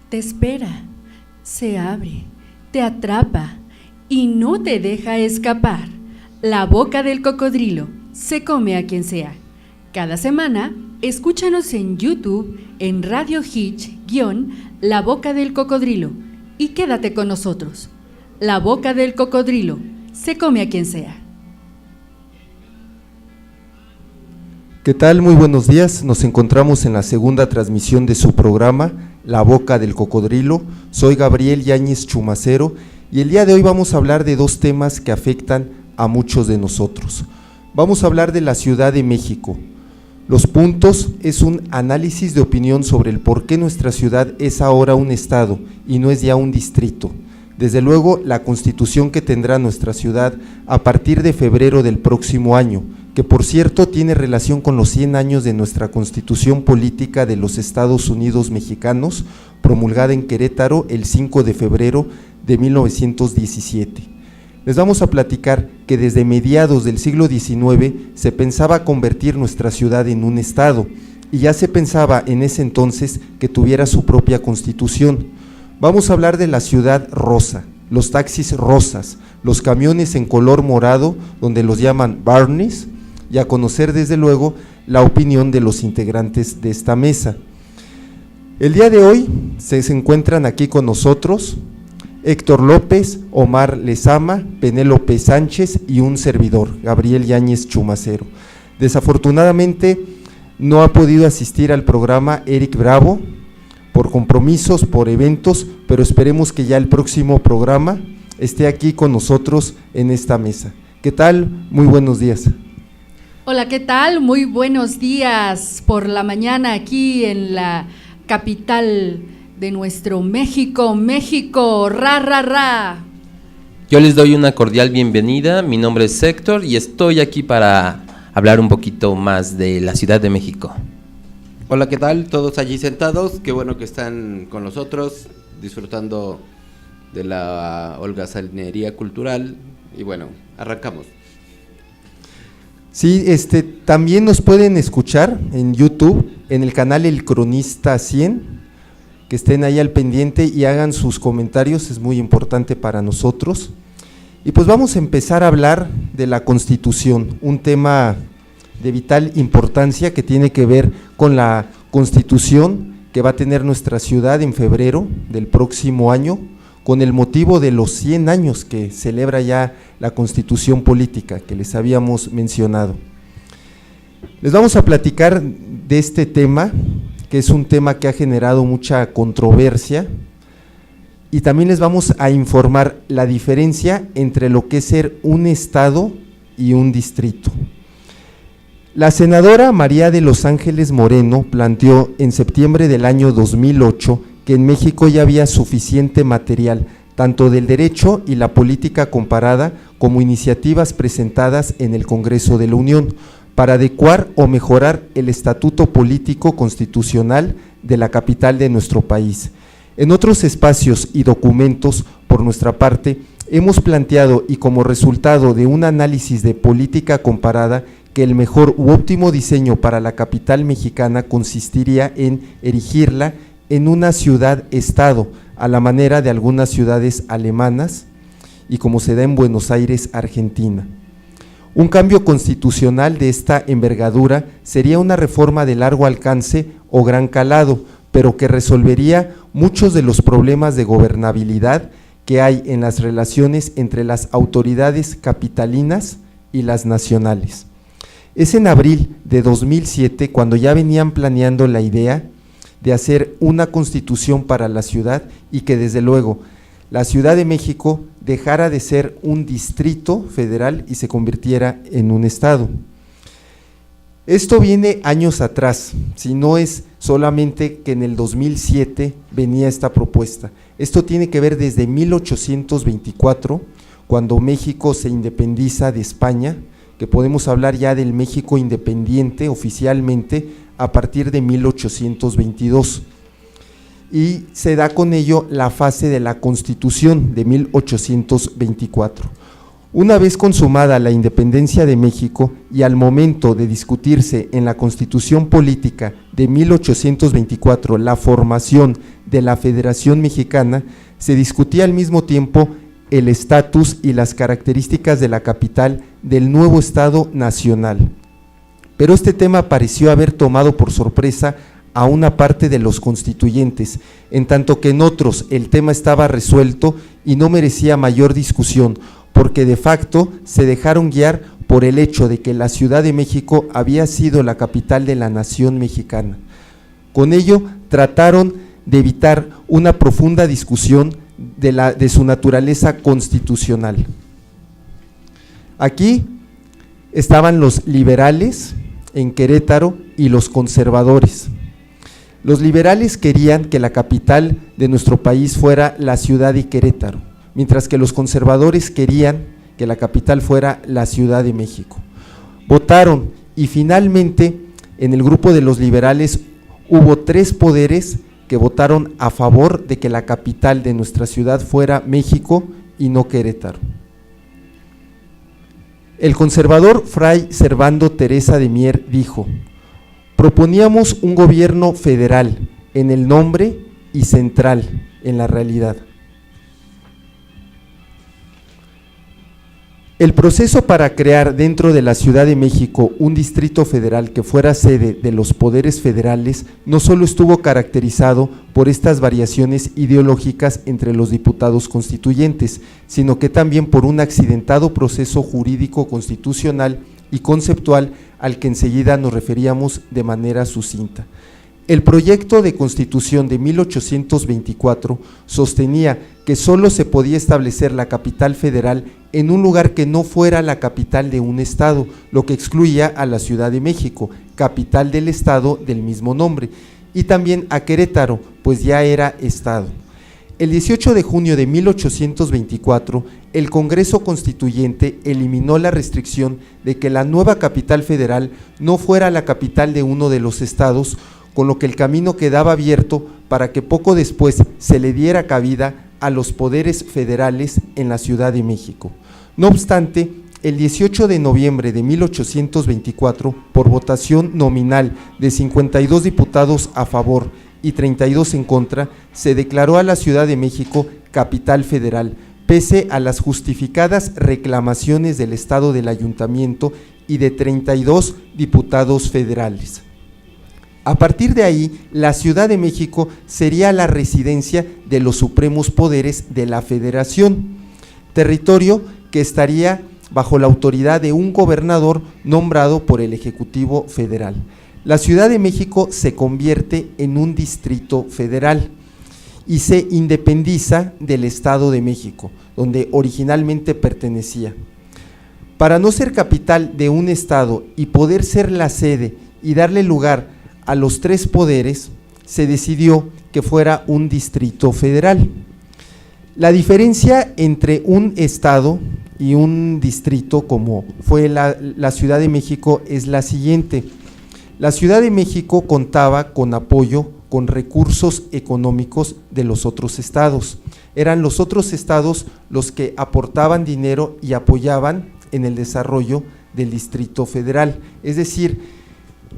Te espera, se abre, te atrapa y no te deja escapar. La boca del cocodrilo se come a quien sea. Cada semana, escúchanos en YouTube en Radio Hitch _ La Boca del Cocodrilo y quédate con nosotros. La boca del cocodrilo se come a quien sea. ¿Qué tal? Muy buenos días. Nos encontramos en la segunda transmisión de su programa, La Boca del Cocodrilo. Soy Gabriel Yáñez Chumacero y el día de hoy vamos a hablar de dos temas que afectan a muchos de nosotros. Vamos a hablar de la Ciudad de México. Los puntos es un análisis de opinión sobre el por qué nuestra ciudad es ahora un estado y no es ya un distrito. Desde luego, la constitución que tendrá nuestra ciudad a partir de febrero del próximo año, que por cierto tiene relación con los 100 años de nuestra Constitución Política de los Estados Unidos Mexicanos, promulgada en Querétaro el 5 de febrero de 1917. Les vamos a platicar que desde mediados del siglo XIX se pensaba convertir nuestra ciudad en un estado, y ya se pensaba en ese entonces que tuviera su propia constitución. Vamos a hablar de la ciudad rosa, los taxis rosas, los camiones en color morado, donde los llaman Barneys, y a conocer desde luego la opinión de los integrantes de esta mesa. El día de hoy se encuentran aquí con nosotros Héctor López, Omar Lezama, Penélope Sánchez y un servidor, Gabriel Yáñez Chumacero. Desafortunadamente no ha podido asistir al programa Eric Bravo por compromisos, por eventos, pero esperemos que ya el próximo programa esté aquí con nosotros en esta mesa. ¿Qué tal? Muy buenos días. Hola, ¿qué tal? Muy buenos días por la mañana aquí en la capital de nuestro México, ra, ra, ra. Yo les doy una cordial bienvenida, mi nombre es Héctor y estoy aquí para hablar un poquito más de la Ciudad de México. Hola, ¿qué tal? Todos allí sentados, qué bueno que están con nosotros, disfrutando de la holgazanería cultural y bueno, arrancamos. Sí, también nos pueden escuchar en YouTube, en el canal El Cronista 100, que estén ahí al pendiente y hagan sus comentarios, es muy importante para nosotros. Y pues vamos a empezar a hablar de la Constitución, un tema de vital importancia que tiene que ver con la Constitución que va a tener nuestra ciudad en febrero del próximo año, con el motivo de los 100 años que celebra ya la Constitución Política que les habíamos mencionado. Les vamos a platicar de este tema, que es un tema que ha generado mucha controversia, y también les vamos a informar la diferencia entre lo que es ser un estado y un distrito. La senadora María de los Ángeles Moreno planteó en septiembre del año 2008 que en México ya había suficiente material, tanto del derecho y la política comparada como iniciativas presentadas en el Congreso de la Unión, para adecuar o mejorar el estatuto político constitucional de la capital de nuestro país. En otros espacios y documentos, por nuestra parte, hemos planteado y como resultado de un análisis de política comparada, que el mejor u óptimo diseño para la capital mexicana consistiría en erigirla en una ciudad-estado, a la manera de algunas ciudades alemanas y como se da en Buenos Aires, Argentina. Un cambio constitucional de esta envergadura sería una reforma de largo alcance o gran calado, pero que resolvería muchos de los problemas de gobernabilidad que hay en las relaciones entre las autoridades capitalinas y las nacionales. Es en abril de 2007 cuando ya venían planeando la idea de hacer una constitución para la ciudad y que desde luego la Ciudad de México dejara de ser un distrito federal y se convirtiera en un estado. Esto viene años atrás, si no es solamente que en el 2007 venía esta propuesta. Esto tiene que ver desde 1824, cuando México se independiza de España, que podemos hablar ya del México independiente oficialmente a partir de 1822. Y se da con ello la fase de la Constitución de 1824. Una vez consumada la independencia de México y al momento de discutirse en la Constitución Política de 1824 la formación de la Federación Mexicana, se discutía al mismo tiempo el estatus y las características de la capital del nuevo Estado nacional. Pero este tema pareció haber tomado por sorpresa a una parte de los constituyentes, en tanto que en otros el tema estaba resuelto y no merecía mayor discusión, porque de facto se dejaron guiar por el hecho de que la Ciudad de México había sido la capital de la nación mexicana. Con ello trataron de evitar una profunda discusión de su naturaleza constitucional. Aquí estaban los liberales en Querétaro y los conservadores. Los liberales querían que la capital de nuestro país fuera la ciudad de Querétaro, mientras que los conservadores querían que la capital fuera la Ciudad de México. Votaron y finalmente en el grupo de los liberales hubo 3 poderes que votaron a favor de que la capital de nuestra ciudad fuera México y no Querétaro. El conservador Fray Servando Teresa de Mier dijo: proponíamos un gobierno federal en el nombre y central en la realidad. El proceso para crear dentro de la Ciudad de México un distrito federal que fuera sede de los poderes federales no solo estuvo caracterizado por estas variaciones ideológicas entre los diputados constituyentes, sino que también por un accidentado proceso jurídico constitucional y conceptual al que enseguida nos referíamos de manera sucinta. El proyecto de Constitución de 1824 sostenía que solo se podía establecer la capital federal en un lugar que no fuera la capital de un estado, lo que excluía a la Ciudad de México, capital del estado del mismo nombre, y también a Querétaro, pues ya era estado. El 18 de junio de 1824, el Congreso Constituyente eliminó la restricción de que la nueva capital federal no fuera la capital de uno de los estados, con lo que el camino quedaba abierto para que poco después se le diera cabida a los poderes federales en la Ciudad de México. No obstante, el 18 de noviembre de 1824, por votación nominal de 52 diputados a favor y 32 en contra, se declaró a la Ciudad de México capital federal, pese a las justificadas reclamaciones del Estado del Ayuntamiento y de 32 diputados federales. A partir de ahí, la Ciudad de México sería la residencia de los supremos poderes de la Federación, territorio que estaría bajo la autoridad de un gobernador nombrado por el Ejecutivo Federal. La Ciudad de México se convierte en un distrito federal y se independiza del Estado de México, donde originalmente pertenecía. Para no ser capital de un estado y poder ser la sede y darle lugar a los 3 poderes, se decidió que fuera un distrito federal. La diferencia entre un estado y un distrito, como fue la Ciudad de México, es la siguiente. La Ciudad de México contaba con apoyo, con recursos económicos de los otros estados. Eran los otros estados los que aportaban dinero y apoyaban en el desarrollo del Distrito Federal. Es decir,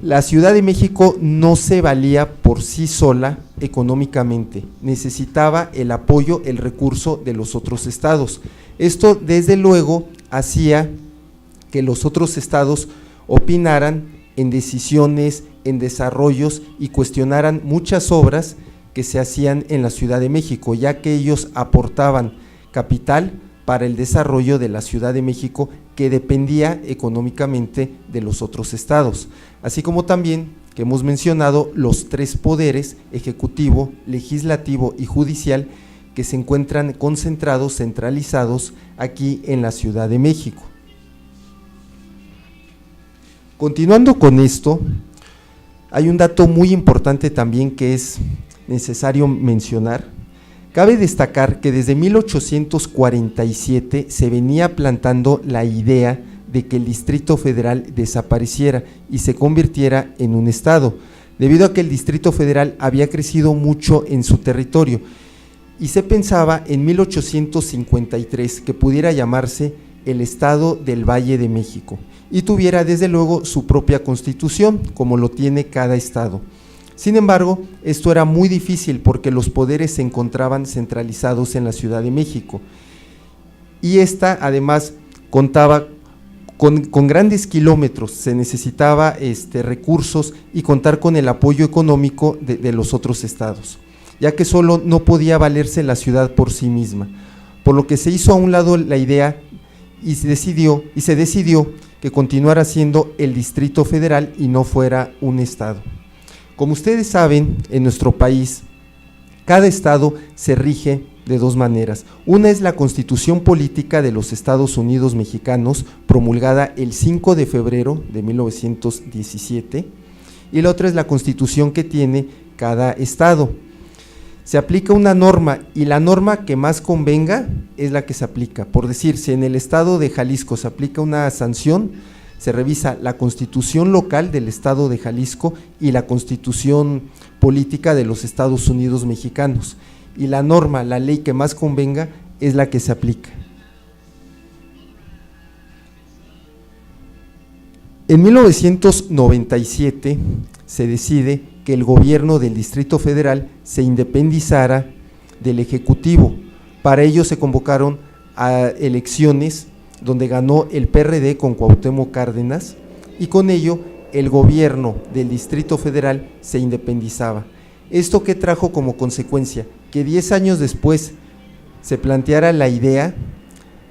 la Ciudad de México no se valía por sí sola económicamente, necesitaba el apoyo, el recurso de los otros estados. Esto desde luego hacía que los otros estados opinaran en decisiones, en desarrollos y cuestionaran muchas obras que se hacían en la Ciudad de México, ya que ellos aportaban capital para el desarrollo de la Ciudad de México, que dependía económicamente de los otros estados, así como también que hemos mencionado los 3 poderes, ejecutivo, legislativo y judicial, que se encuentran concentrados, centralizados aquí en la Ciudad de México. Continuando con esto, hay un dato muy importante también que es necesario mencionar. Cabe destacar que desde 1847 se venía plantando la idea de que el Distrito Federal desapareciera y se convirtiera en un estado, debido a que el Distrito Federal había crecido mucho en su territorio, y se pensaba en 1853 que pudiera llamarse el Estado del Valle de México y tuviera desde luego su propia constitución, como lo tiene cada estado. Sin embargo, esto era muy difícil porque los poderes se encontraban centralizados en la Ciudad de México y esta además contaba con grandes kilómetros, se necesitaba recursos y contar con el apoyo económico de los otros estados, ya que solo no podía valerse la ciudad por sí misma, por lo que se hizo a un lado la idea y se decidió que continuara siendo el Distrito Federal y no fuera un estado. Como ustedes saben, en nuestro país, cada estado se rige de dos maneras. Una es la Constitución Política de los Estados Unidos Mexicanos, promulgada el 5 de febrero de 1917, y la otra es la Constitución que tiene cada estado. Se aplica una norma y la norma que más convenga es la que se aplica. Por decir, si en el estado de Jalisco se aplica una sanción, se revisa la Constitución local del estado de Jalisco y la Constitución Política de los Estados Unidos Mexicanos. Y la norma, la ley que más convenga es la que se aplica. En 1997 se decide que el gobierno del Distrito Federal se independizara del Ejecutivo. Para ello se convocaron a elecciones donde ganó el PRD con Cuauhtémoc Cárdenas y con ello el gobierno del Distrito Federal se independizaba. ¿Esto qué trajo como consecuencia? Que 10 años después se planteara la idea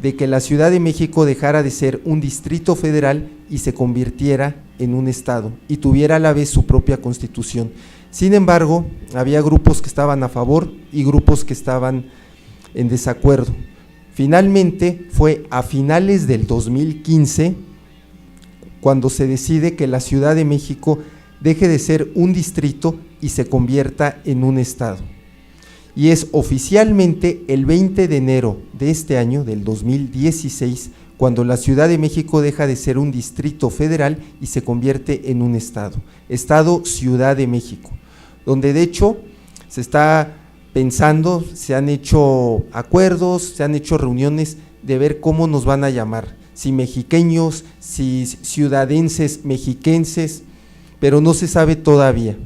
de que la Ciudad de México dejara de ser un distrito federal y se convirtiera en un estado y tuviera a la vez su propia constitución. Sin embargo, había grupos que estaban a favor y grupos que estaban en desacuerdo. Finalmente fue a finales del 2015 cuando se decide que la Ciudad de México deje de ser un distrito y se convierta en un estado. Y es oficialmente el 20 de enero de este año, del 2016, cuando la Ciudad de México deja de ser un distrito federal y se convierte en un estado, Estado Ciudad de México, donde de hecho se está pensando, se han hecho acuerdos, se han hecho reuniones de ver cómo nos van a llamar, si mexiqueños, si ciudadenses mexiquenses, pero no se sabe todavía.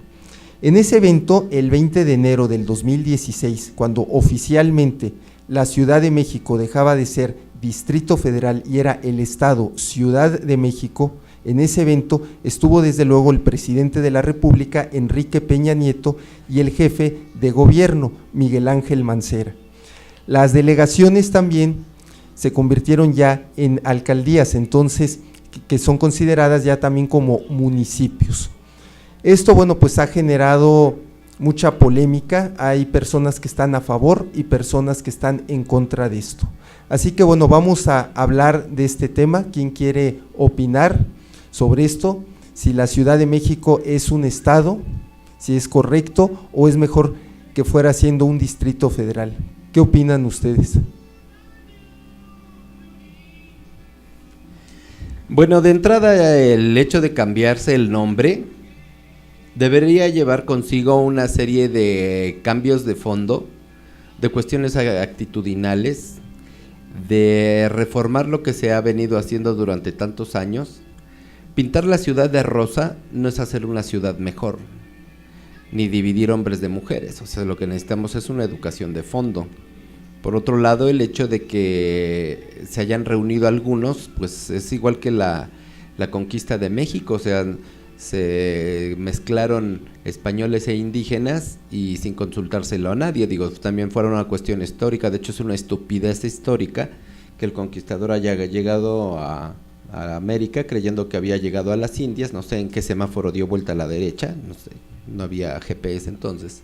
En ese evento, el 20 de enero del 2016, cuando oficialmente la Ciudad de México dejaba de ser Distrito Federal y era el Estado Ciudad de México, en ese evento estuvo desde luego el presidente de la República, Enrique Peña Nieto, y el jefe de gobierno, Miguel Ángel Mancera. Las delegaciones también se convirtieron ya en alcaldías, entonces, que son consideradas ya también como municipios. Esto, bueno, pues ha generado mucha polémica, hay personas que están a favor y personas que están en contra de esto. Así que bueno, vamos a hablar de este tema. ¿Quién quiere opinar sobre esto? Si la Ciudad de México es un estado, si es correcto o es mejor que fuera siendo un distrito federal. ¿Qué opinan ustedes? Bueno, de entrada el hecho de cambiarse el nombre debería llevar consigo una serie de cambios de fondo, de cuestiones actitudinales, de reformar lo que se ha venido haciendo durante tantos años. Pintar la ciudad de rosa no es hacer una ciudad mejor, ni dividir hombres de mujeres, o sea, lo que necesitamos es una educación de fondo. Por otro lado, el hecho de que se hayan reunido algunos, pues es igual que la conquista de México, o sea, se mezclaron españoles e indígenas y sin consultárselo a nadie. Digo, también fuera una cuestión histórica, de hecho es una estupidez histórica que el conquistador haya llegado a América creyendo que había llegado a las Indias, no sé en qué semáforo dio vuelta a la derecha, no sé, no había GPS entonces,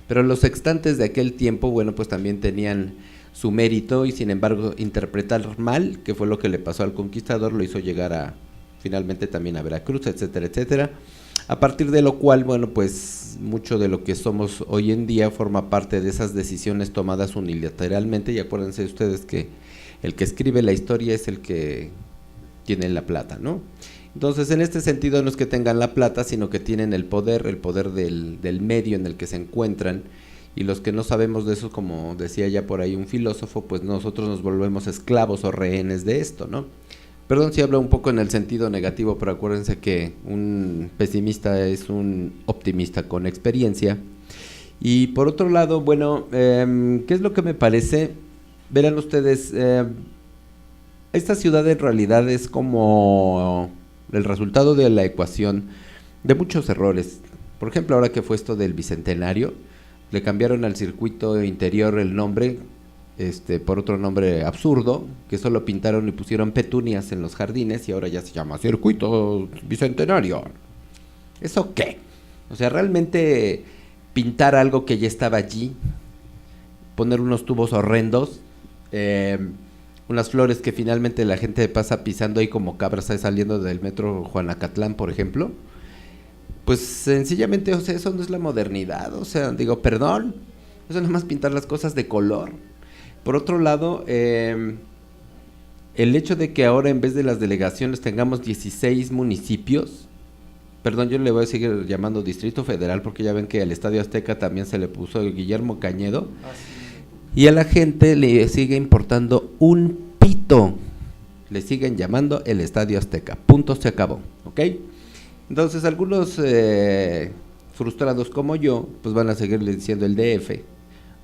pero los sextantes de aquel tiempo, bueno, pues también tenían su mérito y sin embargo interpretar mal, que fue lo que le pasó al conquistador, lo hizo llegar finalmente también a Veracruz, etcétera, etcétera, a partir de lo cual, bueno, pues mucho de lo que somos hoy en día forma parte de esas decisiones tomadas unilateralmente, y acuérdense ustedes que el que escribe la historia es el que tiene la plata, ¿no? Entonces, en este sentido no es que tengan la plata, sino que tienen el poder del medio en el que se encuentran, y los que no sabemos de eso, como decía ya por ahí un filósofo, pues nosotros nos volvemos esclavos o rehenes de esto, ¿no? Perdón si hablo un poco en el sentido negativo, pero acuérdense que un pesimista es un optimista con experiencia. Y por otro lado, bueno, ¿qué es lo que me parece? Verán ustedes, esta ciudad en realidad es como el resultado de la ecuación de muchos errores. Por ejemplo, ahora que fue esto del Bicentenario, le cambiaron al circuito interior el nombre, por otro nombre absurdo, que solo pintaron y pusieron petunias en los jardines y ahora ya se llama Circuito Bicentenario. ¿Eso qué? O sea, realmente pintar algo que ya estaba allí, poner unos tubos horrendos, unas flores que finalmente la gente pasa pisando ahí como cabras saliendo del metro Juanacatlán, por ejemplo, pues sencillamente, o sea, eso no es la modernidad, o sea, digo, perdón, eso es nada más pintar las cosas de color. Por otro lado, el hecho de que ahora en vez de las delegaciones tengamos 16 municipios, perdón, yo le voy a seguir llamando Distrito Federal porque ya ven que al Estadio Azteca también se le puso Guillermo Cañedo, y a la gente le sigue importando un pito, le siguen llamando el Estadio Azteca, punto, se acabó, ¿ok? Entonces algunos frustrados como yo, pues van a seguirle diciendo el DF,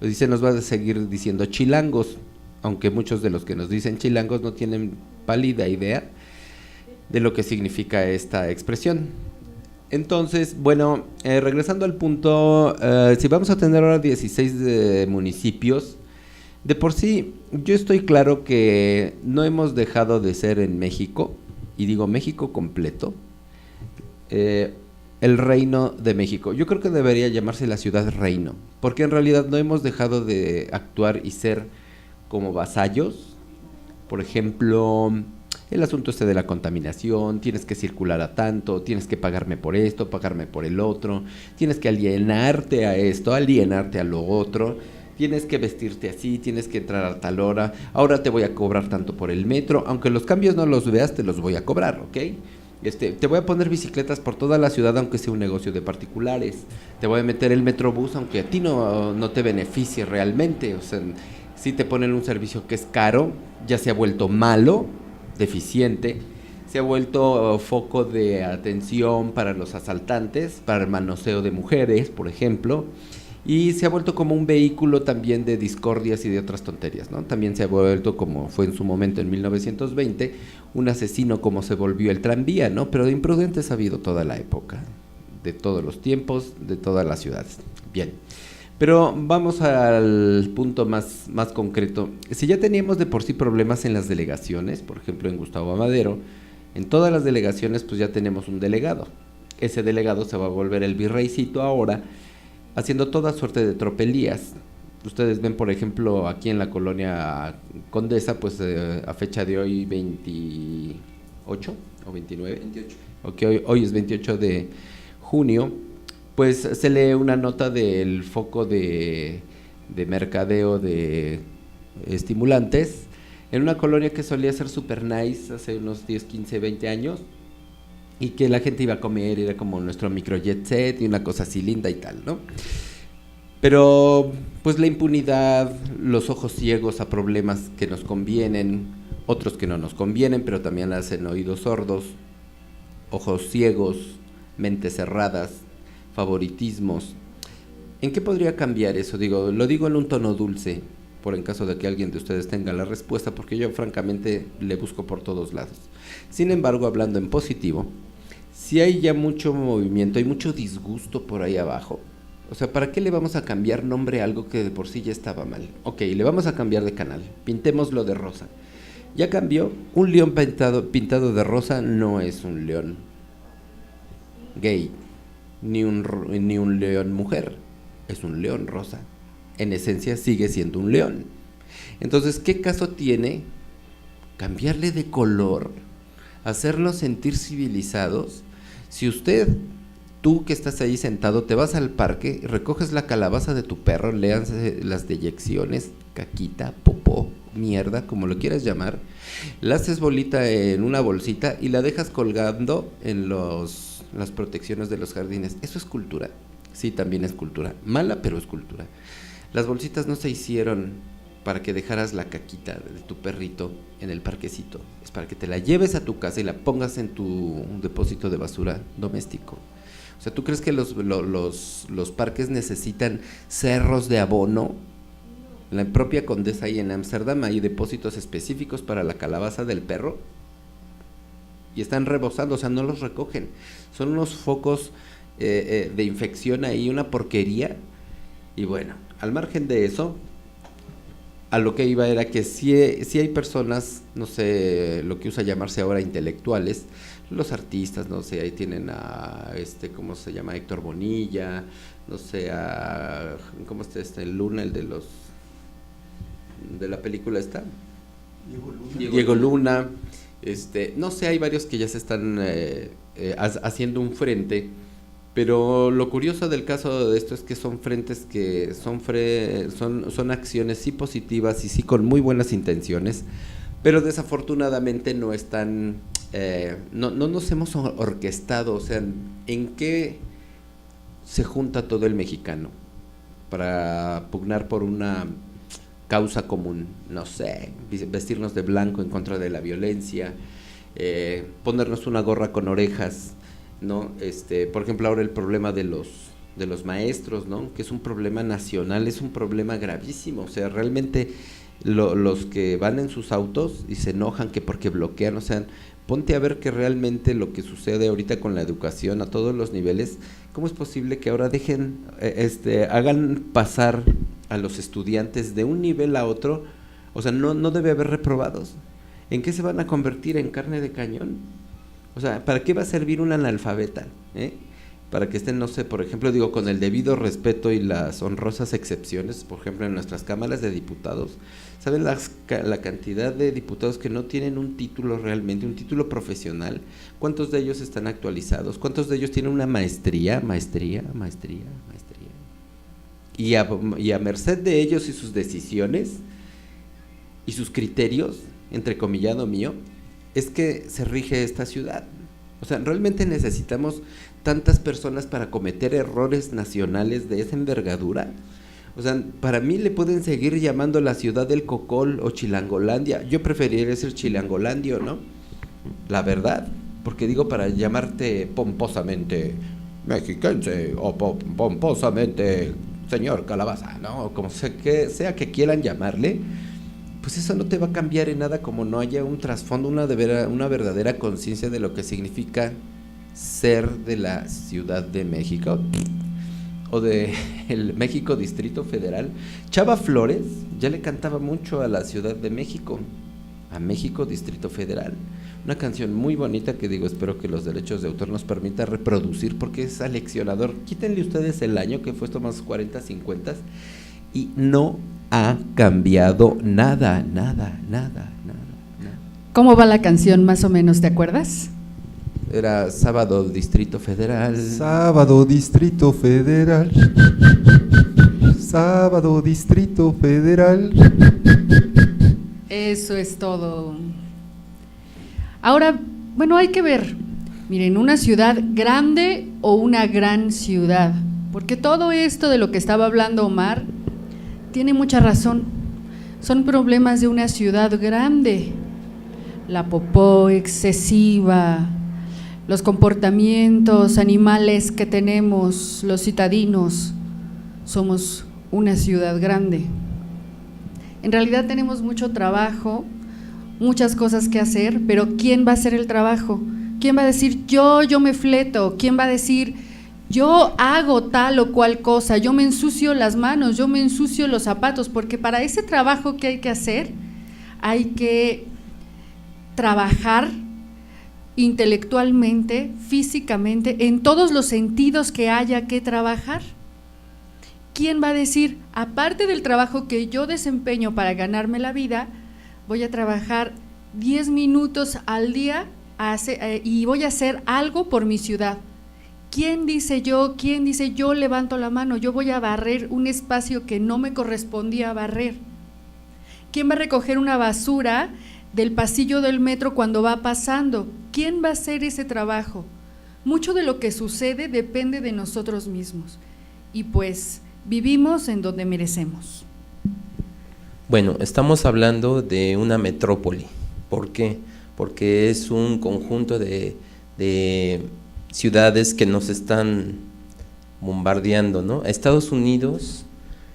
dice nos va a seguir diciendo chilangos, aunque muchos de los que nos dicen chilangos no tienen pálida idea de lo que significa esta expresión. Entonces, bueno, regresando al punto, si vamos a tener ahora 16 municipios, de por sí, yo estoy claro que no hemos dejado de ser en México, y digo México completo, el Reino de México. Yo creo que debería llamarse la ciudad reino, porque en realidad no hemos dejado de actuar y ser como vasallos. Por ejemplo, el asunto de la contaminación, tienes que circular a tanto, tienes que pagarme por esto, pagarme por el otro, tienes que alienarte a esto, alienarte a lo otro, tienes que vestirte así, tienes que entrar a tal hora, ahora te voy a cobrar tanto por el metro, aunque los cambios no los veas, te los voy a cobrar, ¿ok? Te voy a poner bicicletas por toda la ciudad, aunque sea un negocio de particulares, te voy a meter el Metrobús, aunque a ti no te beneficie realmente, o sea, si te ponen un servicio que es caro, ya se ha vuelto malo, deficiente, se ha vuelto foco de atención para los asaltantes, para el manoseo de mujeres, por ejemplo, y se ha vuelto como un vehículo también de discordias y de otras tonterías, ¿no? También se ha vuelto, como fue en su momento en 1920, un asesino como se volvió el tranvía, ¿no? Pero de imprudentes ha habido toda la época, de todos los tiempos, de todas las ciudades. Bien, pero vamos al punto más concreto. Si ya teníamos de por sí problemas en las delegaciones, por ejemplo en Gustavo Amadero, en todas las delegaciones pues ya tenemos un delegado. Ese delegado se va a volver el virreycito ahora, haciendo toda suerte de tropelías. Ustedes ven, por ejemplo, aquí en la colonia Condesa, pues a fecha de hoy 28 o 29, 28. Okay, hoy es 28 de junio, pues se lee una nota del foco de mercadeo de estimulantes en una colonia que solía ser super nice hace unos 10, 15, 20 años, y que la gente iba a comer, era como nuestro micro jet set y una cosa así linda y tal, ¿no? Pero pues la impunidad, los ojos ciegos a problemas que nos convienen, otros que no nos convienen, pero también hacen oídos sordos, ojos ciegos, mentes cerradas, favoritismos. ¿En qué podría cambiar eso? Lo digo en un tono dulce, por en caso de que alguien de ustedes tenga la respuesta, porque yo francamente le busco por todos lados. Sin embargo, hablando en positivo, si hay ya mucho movimiento, hay mucho disgusto por ahí abajo. O sea, ¿para qué le vamos a cambiar nombre a algo que de por sí ya estaba mal? Ok, le vamos a cambiar de canal, pintémoslo de rosa. Ya cambió, un león pintado de rosa no es un león gay, ni un león mujer, es un león rosa. En esencia sigue siendo un león. Entonces, ¿qué caso tiene cambiarle de color, hacerlos sentir civilizados? Si tú que estás ahí sentado, te vas al parque, recoges la calabaza de tu perro, léanse las deyecciones, caquita, popó, mierda, como lo quieras llamar, la haces bolita en una bolsita y la dejas colgando en las protecciones de los jardines. Eso es cultura. Sí, también es cultura. Mala, pero es cultura. Las bolsitas no se hicieron para que dejaras la caquita de tu perrito en el parquecito. Es para que te la lleves a tu casa y la pongas en tu depósito de basura doméstico. O sea, ¿tú crees que los parques necesitan cerros de abono? En la propia Condesa y en Ámsterdam hay depósitos específicos para la calabaza del perro y están rebosando, o sea, no los recogen. Son unos focos de infección ahí, una porquería. Y bueno, al margen de eso, a lo que iba era que si hay personas, no sé, lo que usa llamarse ahora intelectuales, los artistas, no sé, ahí tienen a ¿cómo se llama? Héctor Bonilla, no sé, a ¿cómo está Luna, el de la película esta? Diego Luna, no sé, hay varios que ya se están haciendo un frente, pero lo curioso del caso de esto es que son frentes que son acciones sí positivas y sí con muy buenas intenciones, pero desafortunadamente no están, no nos hemos orquestado, o sea, ¿en qué se junta todo el mexicano para pugnar por una causa común? No sé, vestirnos de blanco en contra de la violencia, ponernos una gorra con orejas, ¿no? Por ejemplo, ahora el problema de los maestros, ¿no? Que es un problema nacional, es un problema gravísimo, o sea, realmente los que van en sus autos y se enojan que porque bloquean, o sea, ponte a ver que realmente lo que sucede ahorita con la educación a todos los niveles, ¿cómo es posible que ahora hagan pasar a los estudiantes de un nivel a otro? O sea, no debe haber reprobados. ¿En qué se van a convertir? ¿En carne de cañón? O sea, ¿para qué va a servir un analfabeta? Para que estén, no sé, por ejemplo, digo, con el debido respeto y las honrosas excepciones, por ejemplo, en nuestras cámaras de diputados, ¿saben la cantidad de diputados que no tienen un título realmente, un título profesional? ¿Cuántos de ellos están actualizados? ¿Cuántos de ellos tienen una maestría? Y a merced de ellos y sus decisiones y sus criterios, entrecomillado mío, es que se rige esta ciudad. O sea, realmente necesitamos tantas personas para cometer errores nacionales de esa envergadura. O sea, para mí le pueden seguir llamando la ciudad del Cocol o Chilangolandia. Yo preferiría decir Chilangolandio, ¿no? La verdad, porque digo, para llamarte pomposamente mexiquense o pomposamente señor Calabaza, ¿no? O como sea que quieran llamarle, pues eso no te va a cambiar en nada como no haya un trasfondo, una verdadera conciencia de lo que significa ser de la Ciudad de México o de el México Distrito Federal. Chava Flores ya le cantaba mucho a la Ciudad de México, a México Distrito Federal, una canción muy bonita que digo, espero que los derechos de autor nos permita reproducir porque es aleccionador. Quítenle ustedes el año que fue esto, más 40, 50 y no ha cambiado nada. ¿Cómo va la canción más o menos, te acuerdas? Era Sábado Distrito Federal. Sábado Distrito Federal. Sábado Distrito Federal. Eso es todo. Ahora, bueno, hay que ver, miren, una ciudad grande o una gran ciudad, porque todo esto de lo que estaba hablando Omar tiene mucha razón. Son problemas de una ciudad grande, la popó excesiva, los comportamientos animales que tenemos los citadinos. Somos una ciudad grande. En realidad tenemos mucho trabajo, muchas cosas que hacer, pero ¿quién va a hacer el trabajo? ¿Quién va a decir yo me fleto? ¿Quién va a decir yo hago tal o cual cosa? Yo me ensucio las manos, yo me ensucio los zapatos, porque para ese trabajo que hay que hacer hay que trabajar intelectualmente, físicamente, en todos los sentidos que haya que trabajar. ¿Quién va a decir, aparte del trabajo que yo desempeño para ganarme la vida, voy a trabajar 10 minutos al día y voy a hacer algo por mi ciudad? ¿Quién dice yo? ¿Quién dice yo levanto la mano? Yo voy a barrer un espacio que no me correspondía barrer. ¿Quién va a recoger una basura del pasillo del metro cuando va pasando? ¿Quién va a hacer ese trabajo? Mucho de lo que sucede depende de nosotros mismos. y pues vivimos en donde merecemos. Bueno, estamos hablando de una metrópoli. ¿Por qué? Porque es un conjunto de ciudades que nos están bombardeando, ¿no? Estados Unidos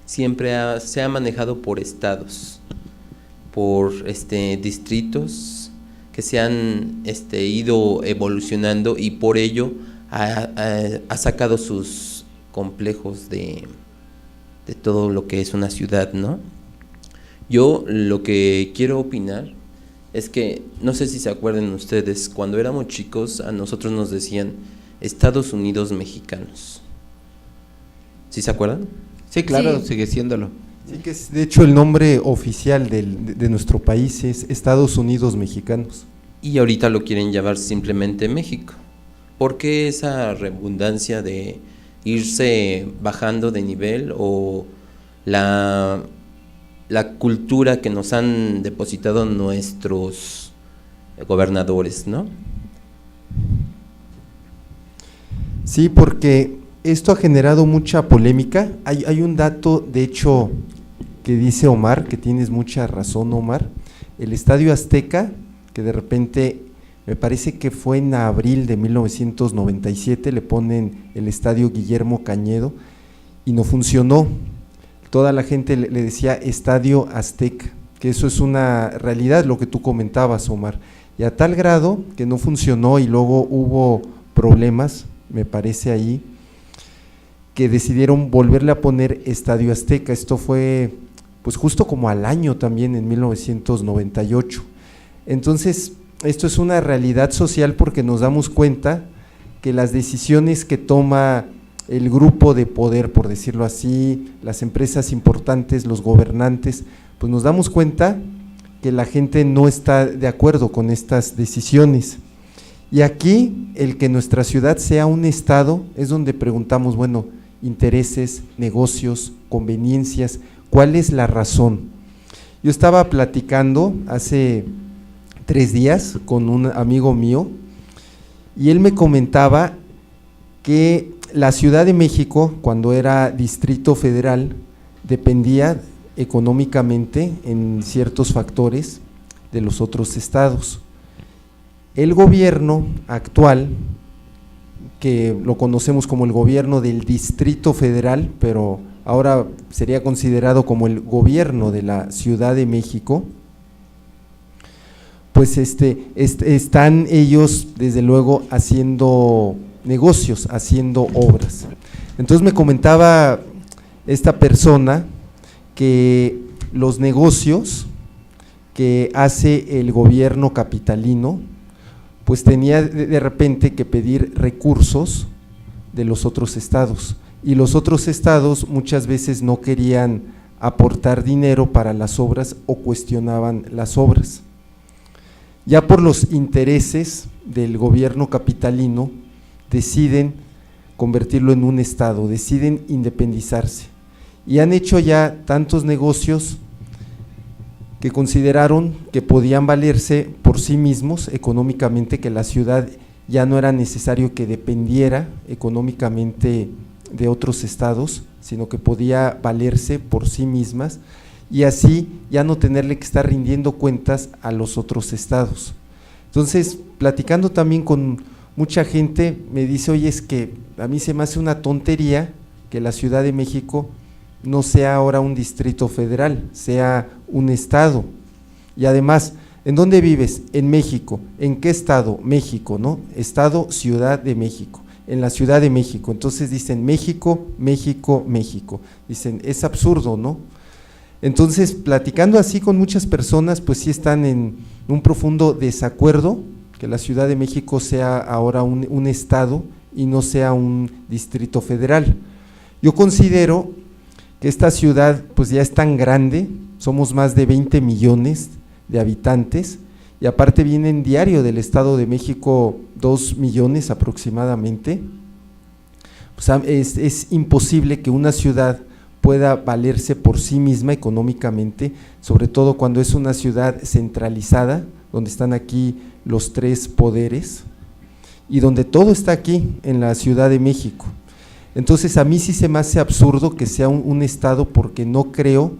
siempre se ha manejado por estados, por distritos que se han ido evolucionando, y por ello ha sacado sus complejos de todo lo que es una ciudad, ¿no? Yo lo que quiero opinar es que, no sé si se acuerdan ustedes, cuando éramos chicos a nosotros nos decían Estados Unidos mexicanos. ¿Sí se acuerdan? Sí, claro, Sí. sigue siéndolo. Sí, que es de hecho el nombre oficial de nuestro país es Estados Unidos Mexicanos. Y ahorita lo quieren llamar simplemente México. ¿Por qué esa redundancia de irse bajando de nivel, o la cultura que nos han depositado nuestros gobernadores, ¿no? Sí, porque esto ha generado mucha polémica. Hay un dato, de hecho, que dice Omar, que tienes mucha razón, Omar. El Estadio Azteca, que de repente, me parece que fue en abril de 1997, le ponen el Estadio Guillermo Cañedo y no funcionó. Toda la gente le decía Estadio Azteca, que eso es una realidad, lo que tú comentabas, Omar. Y a tal grado que no funcionó y luego hubo problemas, me parece ahí, que decidieron volverle a poner Estadio Azteca. Esto fue pues justo como al año también, en 1998. Entonces, esto es una realidad social, porque nos damos cuenta que las decisiones que toma el grupo de poder, por decirlo así, las empresas importantes, los gobernantes, pues nos damos cuenta que la gente no está de acuerdo con estas decisiones. Y aquí, el que nuestra ciudad sea un estado, es donde preguntamos, bueno, intereses, negocios, conveniencias, ¿cuál es la razón? Yo estaba platicando hace 3 días con un amigo mío, y él me comentaba que la Ciudad de México, cuando era Distrito Federal, dependía económicamente en ciertos factores de los otros estados. El gobierno actual, que lo conocemos como el gobierno del Distrito Federal, pero ahora sería considerado como el gobierno de la Ciudad de México, pues están ellos desde luego haciendo negocios, haciendo obras. Entonces me comentaba esta persona que los negocios que hace el gobierno capitalino, pues tenía de repente que pedir recursos de los otros estados, y los otros estados muchas veces no querían aportar dinero para las obras o cuestionaban las obras. Ya por los intereses del gobierno capitalino deciden convertirlo en un estado, deciden independizarse, y han hecho ya tantos negocios que consideraron que podían valerse por sí mismos económicamente, que la ciudad ya no era necesario que dependiera económicamente de otros estados, sino que podía valerse por sí mismas, y así ya no tenerle que estar rindiendo cuentas a los otros estados. Entonces, platicando también con mucha gente, me dice, oye, es que a mí se me hace una tontería que la Ciudad de México no sea ahora un distrito federal, sea un estado. Y además, ¿en dónde vives? En México. ¿En qué estado? México, ¿no? Estado, Ciudad de México, en la Ciudad de México. Entonces dicen México, México, México. Dicen, es absurdo, ¿no? Entonces, platicando así con muchas personas, pues sí están en un profundo desacuerdo que la Ciudad de México sea ahora un estado y no sea un distrito federal. Yo considero que esta ciudad pues ya es tan grande, somos más de 20 millones de habitantes, y aparte vienen diario del Estado de México 2 millones aproximadamente. Pues es imposible que una ciudad pueda valerse por sí misma económicamente, sobre todo cuando es una ciudad centralizada, donde están aquí los 3 poderes y donde todo está aquí en la Ciudad de México. Entonces a mí sí se me hace absurdo que sea un estado, porque no creo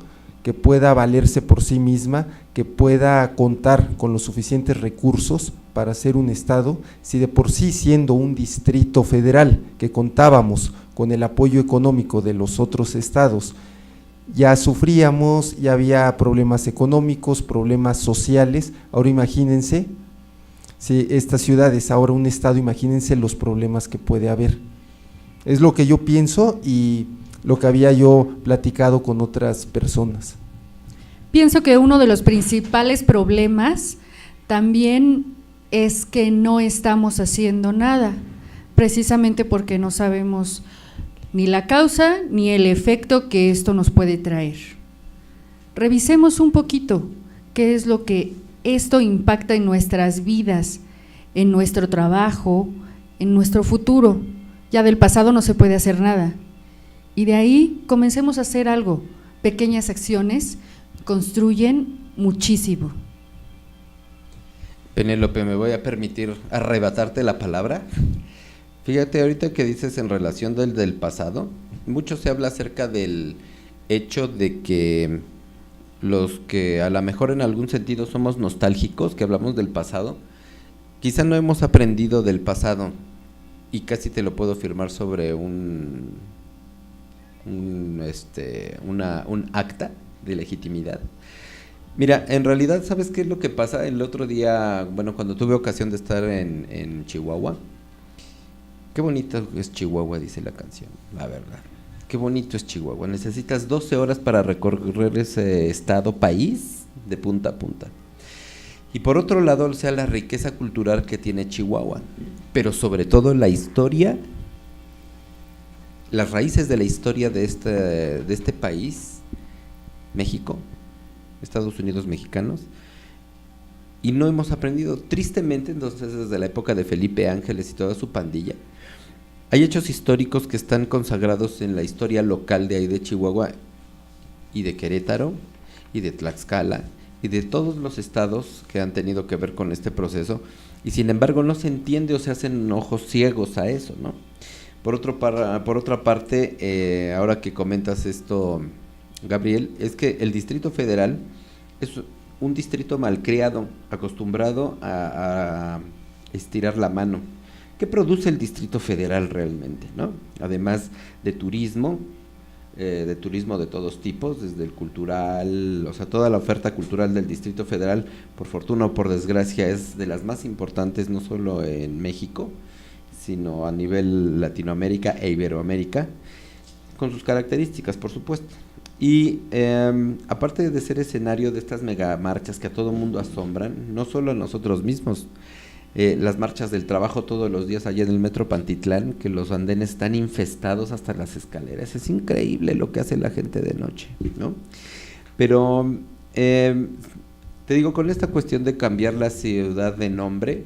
que pueda valerse por sí misma, que pueda contar con los suficientes recursos para ser un estado, si de por sí, siendo un distrito federal, que contábamos con el apoyo económico de los otros estados, ya sufríamos, ya había problemas económicos, problemas sociales. Ahora imagínense, si estas ciudades, ahora un estado, imagínense los problemas que puede haber. Es lo que yo pienso y lo que había yo platicado con otras personas. Pienso que uno de los principales problemas también es que no estamos haciendo nada, precisamente porque no sabemos ni la causa ni el efecto que esto nos puede traer. Revisemos un poquito qué es lo que esto impacta en nuestras vidas, en nuestro trabajo, en nuestro futuro. Ya del pasado no se puede hacer nada. Y de ahí comencemos a hacer algo. Pequeñas acciones construyen muchísimo. Penélope, me voy a permitir arrebatarte la palabra. Fíjate, ahorita que dices en relación del pasado, mucho se habla acerca del hecho de que los que a lo mejor en algún sentido somos nostálgicos, que hablamos del pasado, quizá no hemos aprendido del pasado, y casi te lo puedo firmar sobre un acta de legitimidad. Mira, en realidad, ¿sabes qué es lo que pasa? El otro día, bueno, cuando tuve ocasión de estar en Chihuahua, qué bonito es Chihuahua, dice la canción, la verdad. Qué bonito es Chihuahua. Necesitas 12 horas para recorrer ese estado, país, de punta a punta. Y por otro lado, o sea, la riqueza cultural que tiene Chihuahua, pero sobre todo la historia, las raíces de la historia de este país, México, Estados Unidos mexicanos, y no hemos aprendido. Tristemente, entonces, desde la época de Felipe Ángeles y toda su pandilla, hay hechos históricos que están consagrados en la historia local de ahí de Chihuahua y de Querétaro y de Tlaxcala y de todos los estados que han tenido que ver con este proceso, y sin embargo no se entiende o se hacen ojos ciegos a eso, ¿no? Por otra parte, ahora que comentas esto, Gabriel, es que el Distrito Federal es un distrito malcriado, acostumbrado a estirar la mano. ¿Qué produce el Distrito Federal realmente, no? Además de turismo de todos tipos, desde el cultural, o sea, toda la oferta cultural del Distrito Federal, por fortuna o por desgracia, es de las más importantes, no solo en México, sino a nivel Latinoamérica e Iberoamérica, con sus características, por supuesto. Y aparte de ser escenario de estas megamarchas que a todo mundo asombran, no solo a nosotros mismos, las marchas del trabajo todos los días allá en el Metro Pantitlán, que los andenes están infestados hasta las escaleras, es increíble lo que hace la gente de noche, ¿no? Pero te digo, con esta cuestión de cambiar la ciudad de nombre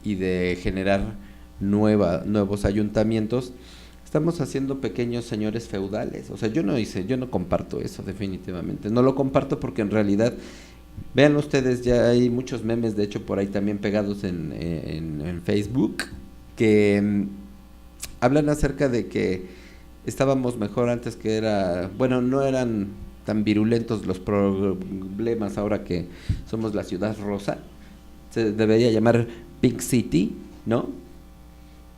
y de generar nuevos ayuntamientos, estamos haciendo pequeños señores feudales. O sea, yo no comparto eso definitivamente, no lo comparto porque en realidad, vean ustedes, ya hay muchos memes, de hecho por ahí también pegados en Facebook, que hablan acerca de que estábamos mejor antes, que era, bueno, no eran tan virulentos los problemas ahora que somos la ciudad rosa, se debería llamar Pink City, ¿no?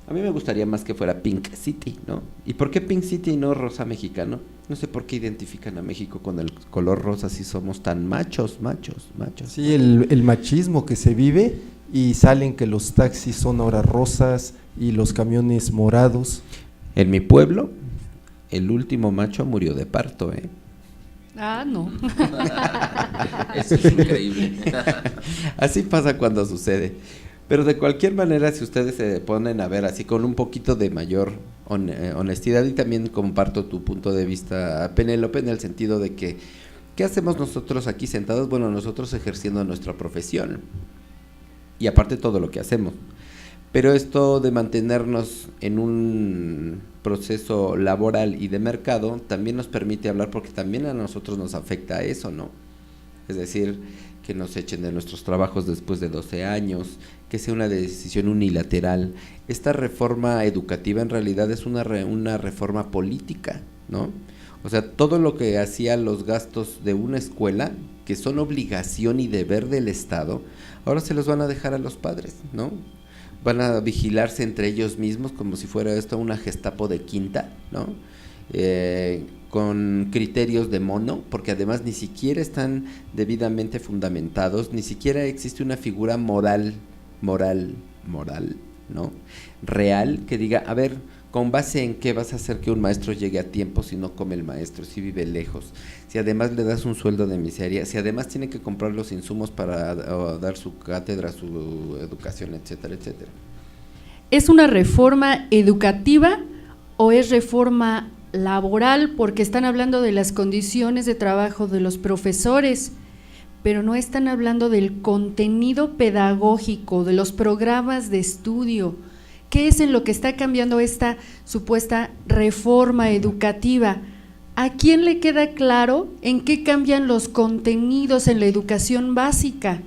A mí me gustaría más que fuera Pink City, ¿no? ¿Y por qué Pink City y no rosa mexicano? No sé por qué identifican a México con el color rosa si somos tan machos. Sí, el machismo que se vive, y salen que los taxis son ahora rosas y los camiones morados. En mi pueblo, el último macho murió de parto, ¿eh? Ah, no. Eso es increíble. Así pasa cuando sucede. Pero de cualquier manera, si ustedes se ponen a ver así con un poquito de mayor honestidad, y también comparto tu punto de vista, Penélope, en el sentido de que, ¿qué hacemos nosotros aquí sentados? Bueno, nosotros ejerciendo nuestra profesión, y aparte todo lo que hacemos, pero esto de mantenernos en un proceso laboral y de mercado también nos permite hablar, porque también a nosotros nos afecta eso, ¿no? Es decir, que nos echen de nuestros trabajos después de 12 años, que sea una decisión unilateral. Esta reforma educativa en realidad es una reforma política, ¿no? O sea, todo lo que hacía los gastos de una escuela, que son obligación y deber del Estado, ahora se los van a dejar a los padres, ¿no? Van a vigilarse entre ellos mismos como si fuera esto una Gestapo de quinta, ¿no? Con criterios de mono, porque además ni siquiera están debidamente fundamentados, ni siquiera existe una figura moral, ¿no? Real, que diga, a ver, ¿con base en qué vas a hacer que un maestro llegue a tiempo si no come el maestro, si vive lejos, si además le das un sueldo de miseria, si además tiene que comprar los insumos para dar su cátedra, su educación, etcétera, etcétera? ¿Es una reforma educativa o es reforma laboral? Porque están hablando de las condiciones de trabajo de los profesores, pero no están hablando del contenido pedagógico, de los programas de estudio. ¿Qué es en lo que está cambiando esta supuesta reforma educativa? ¿A quién le queda claro en qué cambian los contenidos en la educación básica?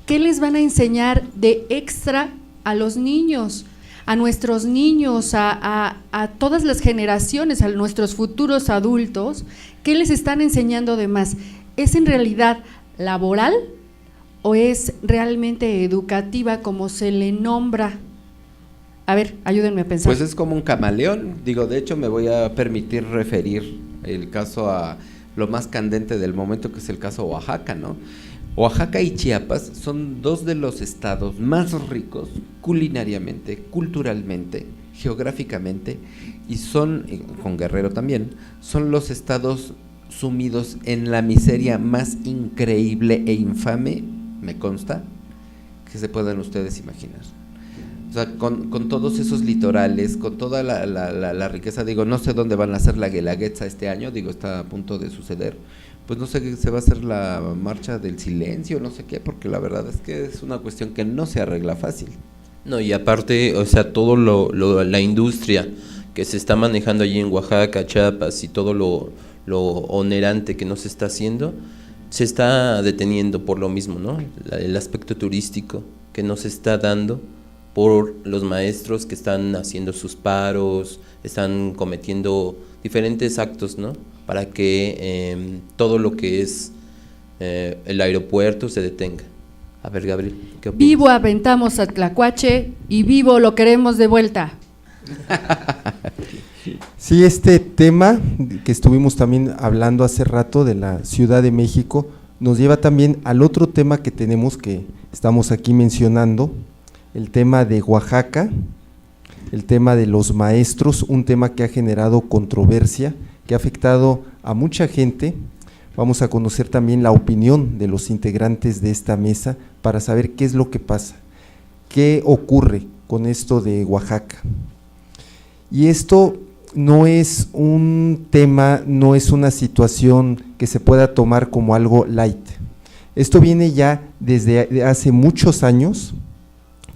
¿Qué les van a enseñar de extra a los niños, a nuestros niños, a todas las generaciones, a nuestros futuros adultos? ¿Qué les están enseñando de más? ¿Es en realidad laboral o es realmente educativa como se le nombra? A ver, ayúdenme a pensar. Pues es como un camaleón, digo, de hecho me voy a permitir referir el caso a lo más candente del momento, que es el caso Oaxaca, ¿no? Oaxaca y Chiapas son dos de los estados más ricos culinariamente, culturalmente, geográficamente, y son, con Guerrero también, son los estados sumidos en la miseria más increíble e infame, me consta, que se puedan ustedes imaginar. O sea, con todos esos litorales, con toda la riqueza, digo, no sé dónde van a hacer la Guelaguetza este año, digo, está a punto de suceder, pues no sé qué se va a hacer la marcha del silencio, no sé qué, porque la verdad es que es una cuestión que no se arregla fácil. No, y aparte, o sea, todo la industria que se está manejando allí en Oaxaca, Chiapas, y todo lo onerante que no se está haciendo, se está deteniendo por lo mismo, ¿no? El aspecto turístico que no se está dando por los maestros que están haciendo sus paros, están cometiendo diferentes actos, ¿no? Para que todo lo que es el aeropuerto se detenga. A ver, Gabriel, ¿qué opinas? Vivo aventamos a Tlacuache y vivo lo queremos de vuelta. Sí, este tema que estuvimos también hablando hace rato de la Ciudad de México nos lleva también al otro tema que tenemos, que estamos aquí mencionando, el tema de Oaxaca, el tema de los maestros, un tema que ha generado controversia, que ha afectado a mucha gente. Vamos a conocer también la opinión de los integrantes de esta mesa para saber qué es lo que pasa, qué ocurre con esto de Oaxaca. Y esto no es un tema, no es una situación que se pueda tomar como algo light. Esto viene ya desde hace muchos años,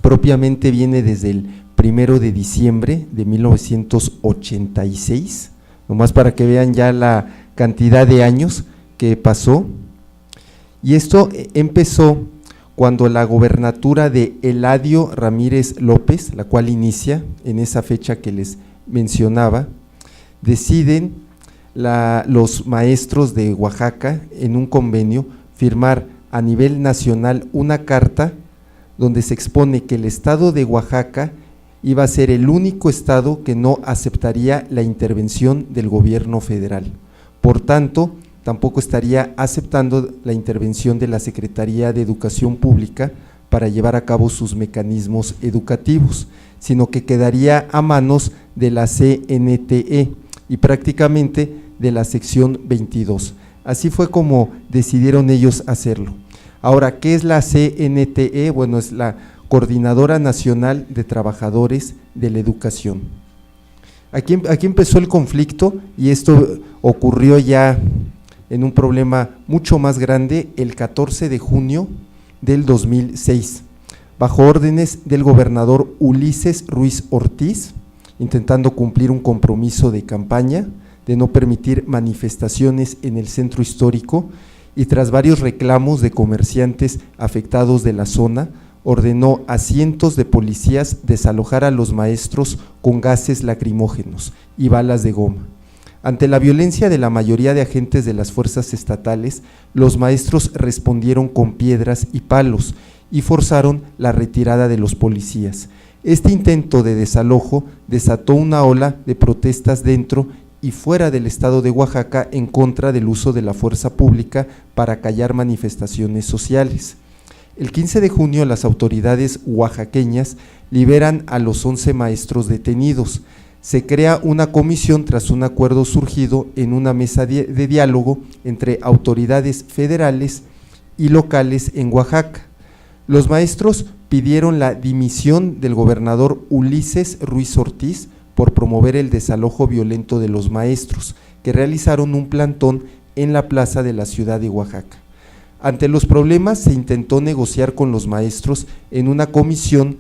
propiamente viene desde el 1 de diciembre de 1986, nomás para que vean ya la cantidad de años que pasó. Y esto empezó cuando la gobernatura de Eladio Ramírez López, la cual inicia en esa fecha que les mencionaba, deciden los maestros de Oaxaca en un convenio firmar a nivel nacional una carta donde se expone que el estado de Oaxaca iba a ser el único estado que no aceptaría la intervención del gobierno federal. Por tanto, tampoco estaría aceptando la intervención de la Secretaría de Educación Pública para llevar a cabo sus mecanismos educativos, sino que quedaría a manos de la CNTE y prácticamente de la sección 22. Así fue como decidieron ellos hacerlo. Ahora, ¿qué es la CNTE? Bueno, es la Coordinadora Nacional de Trabajadores de la Educación. Aquí empezó el conflicto y esto ocurrió ya en un problema mucho más grande el 14 de junio del 2006, bajo órdenes del gobernador Ulises Ruiz Ortiz, intentando cumplir un compromiso de campaña de no permitir manifestaciones en el centro histórico y tras varios reclamos de comerciantes afectados de la zona, ordenó a cientos de policías desalojar a los maestros con gases lacrimógenos y balas de goma. Ante la violencia de la mayoría de agentes de las fuerzas estatales, los maestros respondieron con piedras y palos y forzaron la retirada de los policías. Este intento de desalojo desató una ola de protestas dentro y fuera del estado de Oaxaca en contra del uso de la fuerza pública para callar manifestaciones sociales. El 15 de junio las autoridades oaxaqueñas liberan a los 11 maestros detenidos. Se crea una comisión tras un acuerdo surgido en una mesa de diálogo entre autoridades federales y locales en Oaxaca. Los maestros pidieron la dimisión del gobernador Ulises Ruiz Ortiz por promover el desalojo violento de los maestros, que realizaron un plantón en la plaza de la ciudad de Oaxaca. Ante los problemas se intentó negociar con los maestros en una comisión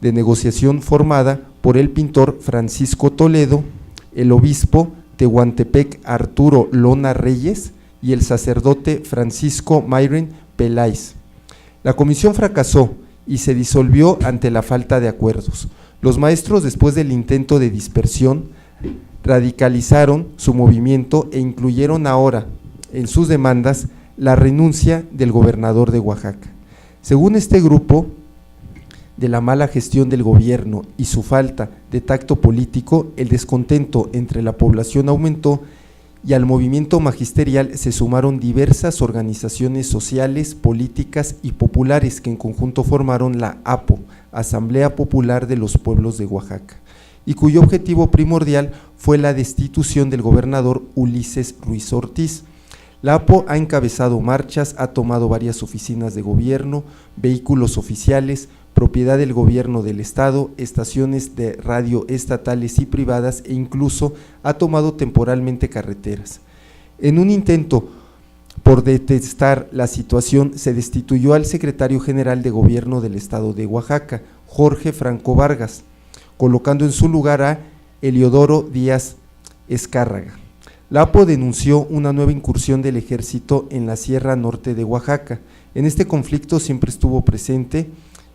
de negociación formada por el pintor Francisco Toledo, el obispo Tehuantepec Arturo Lona Reyes y el sacerdote Francisco Mayren Peláez. La comisión fracasó y se disolvió ante la falta de acuerdos. Los maestros, después del intento de dispersión, radicalizaron su movimiento e incluyeron ahora en sus demandas la renuncia del gobernador de Oaxaca. Según este grupo, de la mala gestión del gobierno y su falta de tacto político, el descontento entre la población aumentó y al movimiento magisterial se sumaron diversas organizaciones sociales, políticas y populares que en conjunto formaron la APO, Asamblea Popular de los Pueblos de Oaxaca, y cuyo objetivo primordial fue la destitución del gobernador Ulises Ruiz Ortiz. La APO ha encabezado marchas, ha tomado varias oficinas de gobierno, vehículos oficiales, propiedad del gobierno del estado, estaciones de radio estatales y privadas e incluso ha tomado temporalmente carreteras. En un intento por detestar la situación, se destituyó al secretario general de gobierno del estado de Oaxaca, Jorge Franco Vargas, colocando en su lugar a Eliodoro Díaz Escárraga. La APO denunció una nueva incursión del ejército en la Sierra Norte de Oaxaca. En este conflicto siempre estuvo presente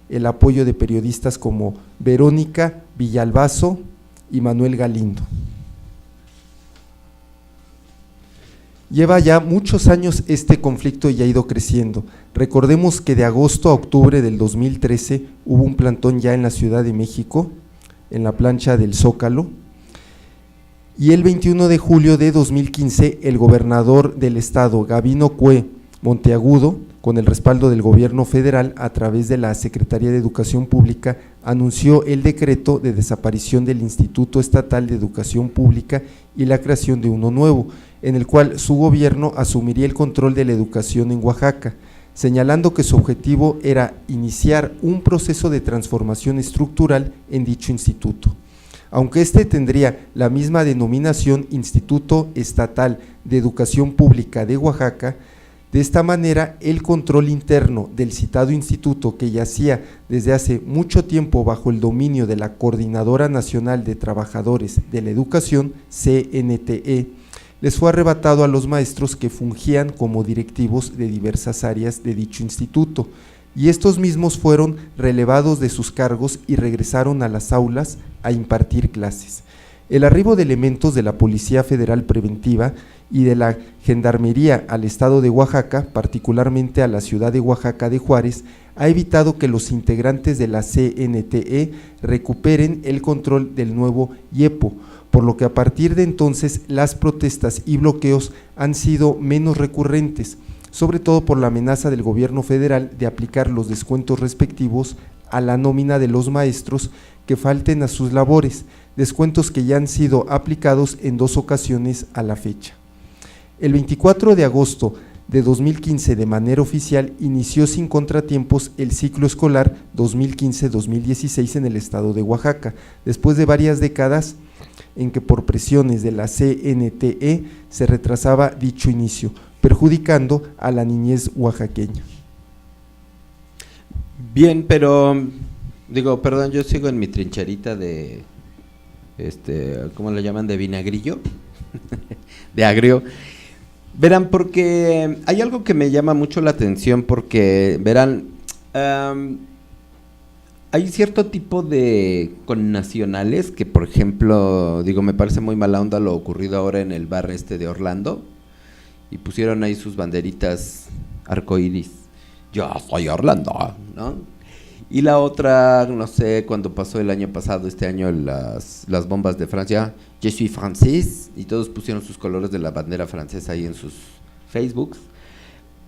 el apoyo de periodistas como Verónica Villalbazo y Manuel Galindo. Lleva ya muchos años este conflicto y ha ido creciendo. Recordemos que de agosto a octubre del 2013 hubo un plantón ya en la Ciudad de México, en la plancha del Zócalo, y el 21 de julio de 2015 el gobernador del estado, Gabino Cue Monteagudo, con el respaldo del gobierno federal a través de la Secretaría de Educación Pública, anunció el decreto de desaparición del Instituto Estatal de Educación Pública y la creación de uno nuevo, en el cual su gobierno asumiría el control de la educación en Oaxaca, señalando que su objetivo era iniciar un proceso de transformación estructural en dicho instituto. Aunque este tendría la misma denominación, Instituto Estatal de Educación Pública de Oaxaca, de esta manera el control interno del citado instituto, que yacía desde hace mucho tiempo bajo el dominio de la Coordinadora Nacional de Trabajadores de la Educación, CNTE, les fue arrebatado a los maestros que fungían como directivos de diversas áreas de dicho instituto, y estos mismos fueron relevados de sus cargos y regresaron a las aulas a impartir clases. El arribo de elementos de la Policía Federal Preventiva y de la Gendarmería al estado de Oaxaca, particularmente a la ciudad de Oaxaca de Juárez, ha evitado que los integrantes de la CNTE recuperen el control del nuevo IEPO, por lo que a partir de entonces las protestas y bloqueos han sido menos recurrentes, sobre todo por la amenaza del gobierno federal de aplicar los descuentos respectivos a la nómina de los maestros que falten a sus labores, descuentos que ya han sido aplicados en 2 ocasiones a la fecha. El 24 de agosto de 2015, de manera oficial, inició sin contratiempos el ciclo escolar 2015-2016 en el estado de Oaxaca, después de varias décadas en que por presiones de la CNTE se retrasaba dicho inicio, perjudicando a la niñez oaxaqueña. Bien, pero perdón, yo sigo en mi trincherita de ¿cómo le llaman? De vinagrillo, de agrio. Verán, porque hay algo que me llama mucho la atención, porque verán, hay cierto tipo de connacionales que, por ejemplo, digo, me parece muy mala onda lo ocurrido ahora en el bar de Orlando, y pusieron ahí sus banderitas arcoíris, yo soy Orlando, ¿no? Y la otra, no sé, cuando pasó el año pasado, este año, las bombas de Francia, je suis français, y todos pusieron sus colores de la bandera francesa ahí en sus Facebooks.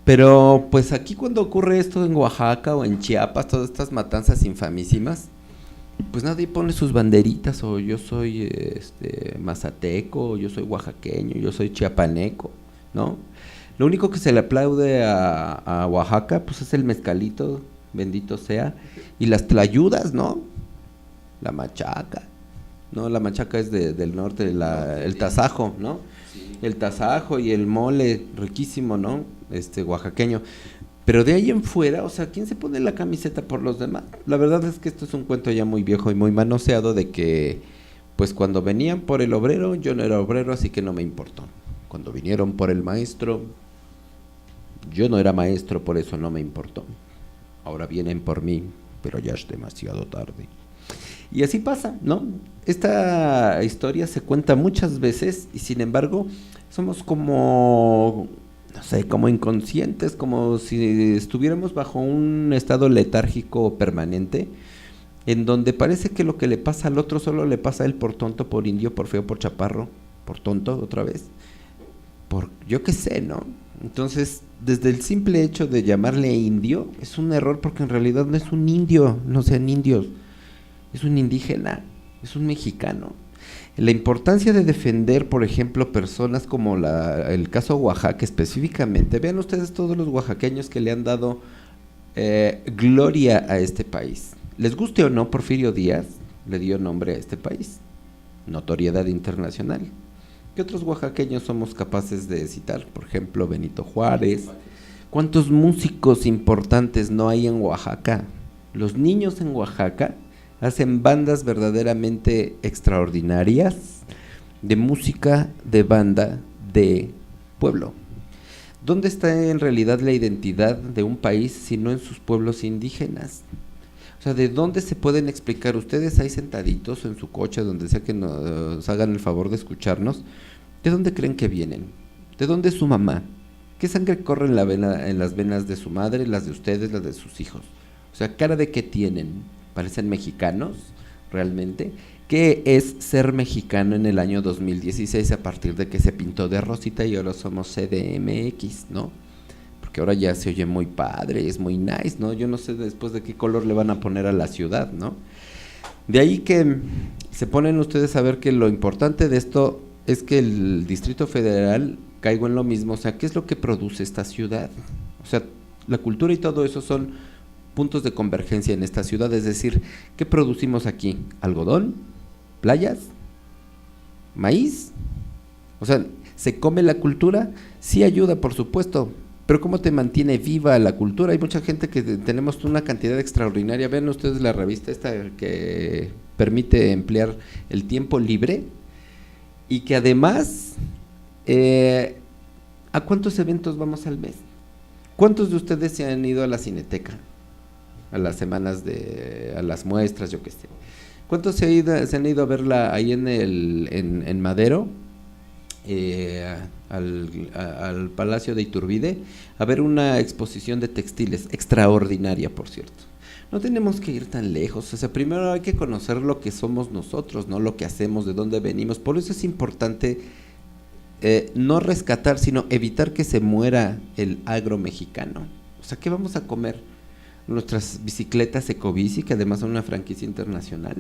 Pero pues aquí cuando ocurre esto en Oaxaca o en Chiapas, todas estas matanzas infamísimas, pues nadie pone sus banderitas, o yo soy mazateco, o yo soy oaxaqueño, yo soy chiapaneco, ¿no? Lo único que se le aplaude a Oaxaca, pues es el mezcalito, bendito sea, y las tlayudas, ¿no? La machaca, ¿no? La machaca es del norte, el tasajo, ¿no? Sí. El tasajo y el mole, riquísimo, ¿no? Oaxaqueño. Pero de ahí en fuera, o sea, ¿quién se pone la camiseta por los demás? La verdad es que esto es un cuento ya muy viejo y muy manoseado de que, pues cuando venían por el obrero, yo no era obrero, así que no me importó. Cuando vinieron por el maestro, yo no era maestro, por eso no me importó. Ahora vienen por mí, pero ya es demasiado tarde. Y así pasa, ¿no? Esta historia se cuenta muchas veces y sin embargo somos como, no sé, como inconscientes, como si estuviéramos bajo un estado letárgico permanente, en donde parece que lo que le pasa al otro solo le pasa a él por tonto, por indio, por feo, por chaparro, por tonto otra vez, por yo qué sé, ¿no? Entonces, desde el simple hecho de llamarle indio, es un error porque en realidad no es un indio, no sean indios, es un indígena, es un mexicano. La importancia de defender, por ejemplo, personas como el caso Oaxaca específicamente, vean ustedes todos los oaxaqueños que le han dado gloria a este país. Les guste o no, Porfirio Díaz le dio nombre a este país, notoriedad internacional. ¿Qué otros oaxaqueños somos capaces de citar? Por ejemplo, Benito Juárez. ¿Cuántos músicos importantes no hay en Oaxaca? Los niños en Oaxaca hacen bandas verdaderamente extraordinarias de música de banda de pueblo. ¿Dónde está en realidad la identidad de un país si no en sus pueblos indígenas? O sea, ¿de dónde se pueden explicar? Ustedes ahí sentaditos en su coche, donde sea que nos hagan el favor de escucharnos, ¿de dónde creen que vienen? ¿De dónde es su mamá? ¿Qué sangre corre en las venas de su madre, las de ustedes, las de sus hijos? O sea, ¿cara de qué tienen? ¿Parecen mexicanos realmente? ¿Qué es ser mexicano en el año 2016 a partir de que se pintó de rosita y ahora somos CDMX, ¿no? Que ahora ya se oye muy padre, es muy nice, ¿no? Yo no sé después de qué color le van a poner a la ciudad, ¿no? De ahí que se ponen ustedes a ver que lo importante de esto es que el Distrito Federal caiga en lo mismo, o sea, ¿qué es lo que produce esta ciudad? O sea, la cultura y todo eso son puntos de convergencia en esta ciudad, es decir, ¿qué producimos aquí? ¿Algodón? ¿Playas? ¿Maíz? O sea, ¿se come la cultura? Sí ayuda, por supuesto, pero ¿cómo te mantiene viva la cultura? Hay mucha gente que tenemos una cantidad extraordinaria. Vean ustedes la revista esta que permite emplear el tiempo libre y que además, ¿a cuántos eventos vamos al mes? ¿Cuántos de ustedes se han ido a la Cineteca? A las semanas a las muestras, yo qué sé. ¿Cuántos se han ido a verla ahí en Madero? Al Palacio de Iturbide a ver una exposición de textiles extraordinaria, por cierto. No tenemos que ir tan lejos, o sea, primero hay que conocer lo que somos nosotros, no lo que hacemos, de dónde venimos. Por eso es importante no rescatar, sino evitar que se muera el agro mexicano. O sea, ¿qué vamos a comer? Nuestras bicicletas Ecobici, que además son una franquicia internacional.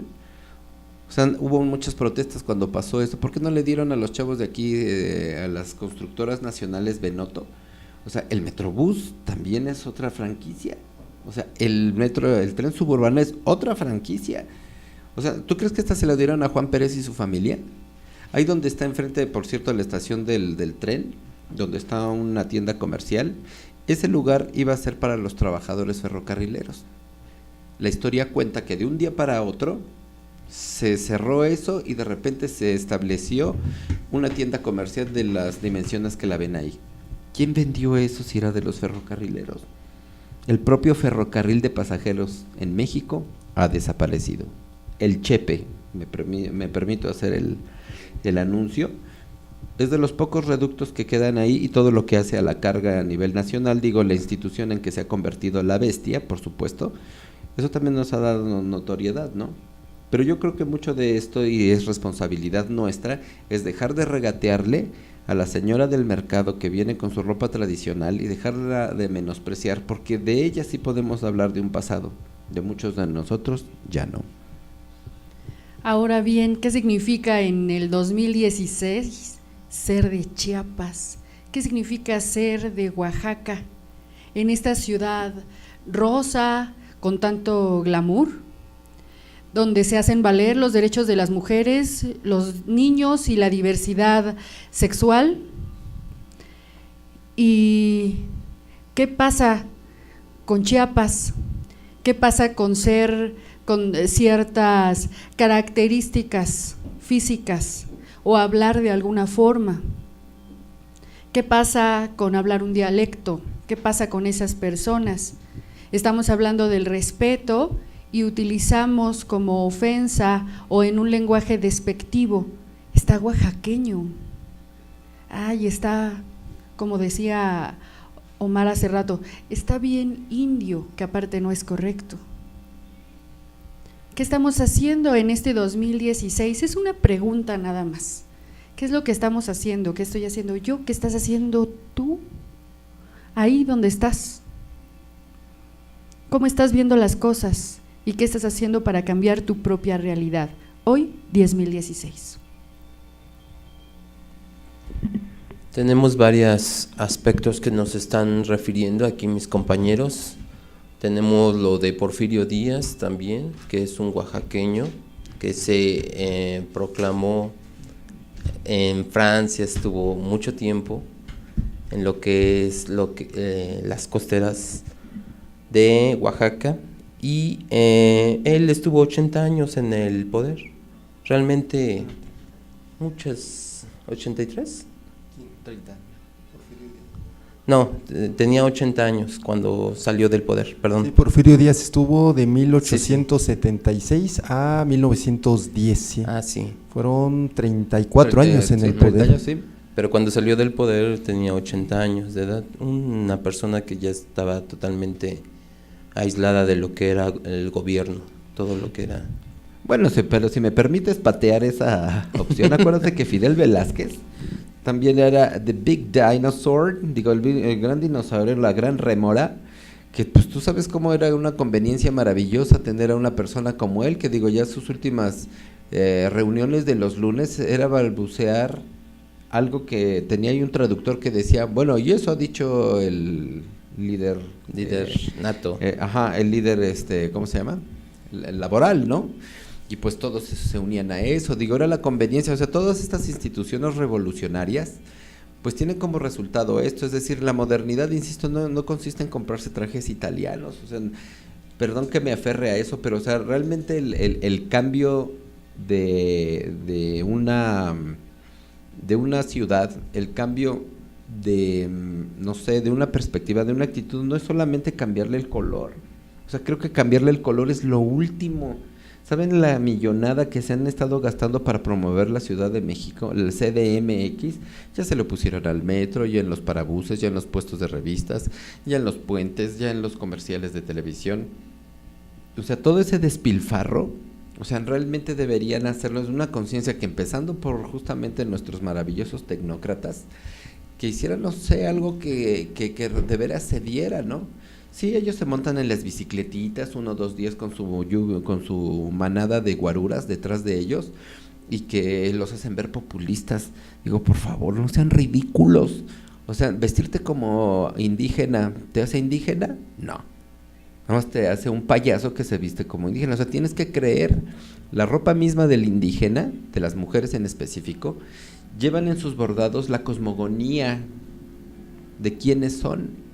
O sea, hubo muchas protestas cuando pasó eso. ¿Por qué no le dieron a los chavos de aquí, a las constructoras nacionales Benoto? O sea, el Metrobús también es otra franquicia. O sea, el tren suburbano es otra franquicia. O sea, ¿tú crees que esta se la dieron a Juan Pérez y su familia? Ahí donde está enfrente, por cierto, la estación del tren, donde está una tienda comercial, ese lugar iba a ser para los trabajadores ferrocarrileros. La historia cuenta que de un día para otro se cerró eso y de repente se estableció una tienda comercial de las dimensiones que la ven ahí. ¿Quién vendió eso si era de los ferrocarrileros? El propio ferrocarril de pasajeros en México ha desaparecido. El Chepe, me permito hacer el anuncio, es de los pocos reductos que quedan ahí, y todo lo que hace a la carga a nivel nacional, digo, la institución en que se ha convertido la bestia, por supuesto, eso también nos ha dado notoriedad, ¿no? Pero yo creo que mucho de esto, y es responsabilidad nuestra, es dejar de regatearle a la señora del mercado que viene con su ropa tradicional y dejarla de menospreciar, porque de ella sí podemos hablar de un pasado, de muchos de nosotros ya no. Ahora bien, ¿qué significa en el 2016 ser de Chiapas? ¿Qué significa ser de Oaxaca? En esta ciudad rosa, con tanto glamour, donde se hacen valer los derechos de las mujeres, los niños y la diversidad sexual. ¿Y qué pasa con Chiapas? ¿Qué pasa con ser con ciertas características físicas o hablar de alguna forma? ¿Qué pasa con hablar un dialecto? ¿Qué pasa con esas personas? Estamos hablando del respeto y utilizamos como ofensa o en un lenguaje despectivo, está oaxaqueño, ay, está, como decía Omar hace rato, está bien indio, que aparte no es correcto. ¿Qué estamos haciendo en este 2016? Es una pregunta nada más. ¿Qué es lo que estamos haciendo? ¿Qué estoy haciendo yo? ¿Qué estás haciendo tú? Ahí donde estás. ¿Cómo estás viendo las cosas? ¿Y qué estás haciendo para cambiar tu propia realidad? Hoy, 2016. Tenemos varios aspectos que nos están refiriendo aquí mis compañeros. Tenemos lo de Porfirio Díaz también, que es un oaxaqueño que se proclamó en Francia, estuvo mucho tiempo en lo que es las costeras de Oaxaca, y él estuvo 80 años en el poder, realmente muchas, 83, 30. no, tenía 80 años cuando salió del poder, perdón. Sí, Porfirio Díaz estuvo de 1876 a 1910. ¿Sí? Ah, sí. Fueron 34 años en el poder. Años, sí. Pero cuando salió del poder tenía 80 años de edad, una persona que ya estaba totalmente aislada de lo que era el gobierno, todo lo que era. Bueno, pero si me permites patear esa opción, acuérdate que Fidel Velázquez también era The Big Dinosaur, digo, el gran dinosaurio, la gran remora, que pues tú sabes cómo era una conveniencia maravillosa tener a una persona como él, que digo, ya sus últimas reuniones de los lunes era balbucear algo que tenía ahí un traductor que decía, bueno, y eso ha dicho el líder nato. El líder, ¿cómo se llama? El laboral, ¿no? Y pues todos se unían a eso, digo, era la conveniencia, o sea, todas estas instituciones revolucionarias, pues tienen como resultado esto, es decir, la modernidad, insisto, no consiste en comprarse trajes italianos, o sea, perdón que me aferre a eso, pero o sea, realmente el cambio de una ciudad, el cambio de, no sé, de una perspectiva, de una actitud, no es solamente cambiarle el color, o sea, creo que cambiarle el color es lo último. ¿Saben la millonada que se han estado gastando para promover la Ciudad de México? El CDMX, ya se lo pusieron al metro, ya en los parabuses, ya en los puestos de revistas, ya en los puentes, ya en los comerciales de televisión. O sea, todo ese despilfarro, o sea, realmente deberían hacerlo. Es una conciencia que, empezando por justamente nuestros maravillosos tecnócratas, que hicieran, no sé, algo que de veras se diera, ¿no? Sí, ellos se montan en las bicicletitas 1 o 2 días con su manada de guaruras detrás de ellos y que los hacen ver populistas. Digo, por favor, no sean ridículos. O sea, vestirte como indígena, ¿te hace indígena? No. Nada más te hace un payaso que se viste como indígena. O sea, tienes que creer. La ropa misma del indígena, de las mujeres en específico, llevan en sus bordados la cosmogonía de quiénes son.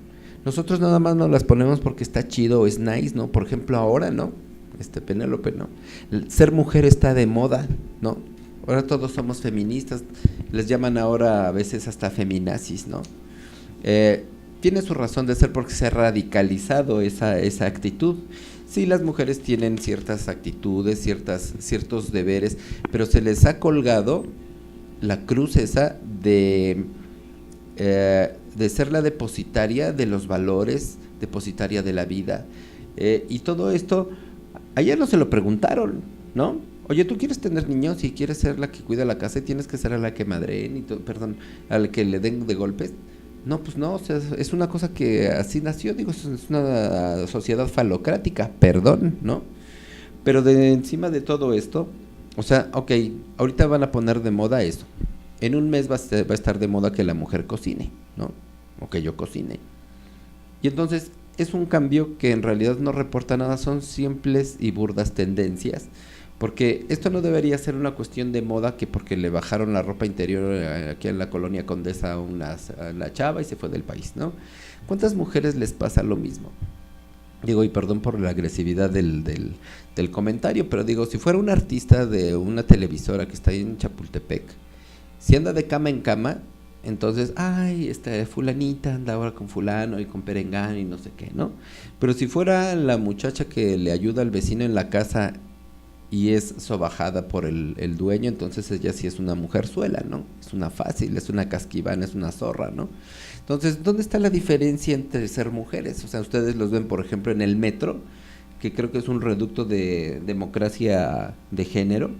Nosotros nada más nos las ponemos porque está chido o es nice, ¿no? Por ejemplo, ahora, ¿no? Penélope, ¿no? Ser mujer está de moda, ¿no? Ahora todos somos feministas, les llaman ahora a veces hasta feminazis, ¿no? Tiene su razón de ser porque se ha radicalizado esa actitud. Sí, las mujeres tienen ciertas actitudes, ciertos deberes, pero se les ha colgado la cruz esa de ser la depositaria de los valores, depositaria de la vida. Y todo esto, ayer no se lo preguntaron, ¿no? Oye, ¿tú quieres tener niños y quieres ser la que cuida la casa y tienes que ser a la que madreen a la que le den de golpes? No, pues no, o sea, es una cosa que así nació, digo, es una sociedad falocrática, perdón, ¿no? Pero encima de todo esto, o sea, ok, ahorita van a poner de moda eso. En un mes va a estar de moda que la mujer cocine, ¿no? O que yo cocine. Y entonces es un cambio que en realidad no reporta nada, son simples y burdas tendencias, porque esto no debería ser una cuestión de moda que porque le bajaron la ropa interior aquí en la colonia Condesa a la chava y se fue del país, ¿no? ¿Cuántas mujeres les pasa lo mismo? Digo, y perdón por la agresividad del comentario, pero digo, si fuera un artista de una televisora que está ahí en Chapultepec, si anda de cama en cama, entonces, ay, esta fulanita anda ahora con fulano y con perengano y no sé qué, ¿no? Pero si fuera la muchacha que le ayuda al vecino en la casa y es sobajada por el dueño, entonces ella sí es una mujerzuela, ¿no? Es una fácil, es una casquivana, es una zorra, ¿no? Entonces, ¿dónde está la diferencia entre ser mujeres? O sea, ustedes los ven, por ejemplo, en el metro, que creo que es un reducto de democracia de género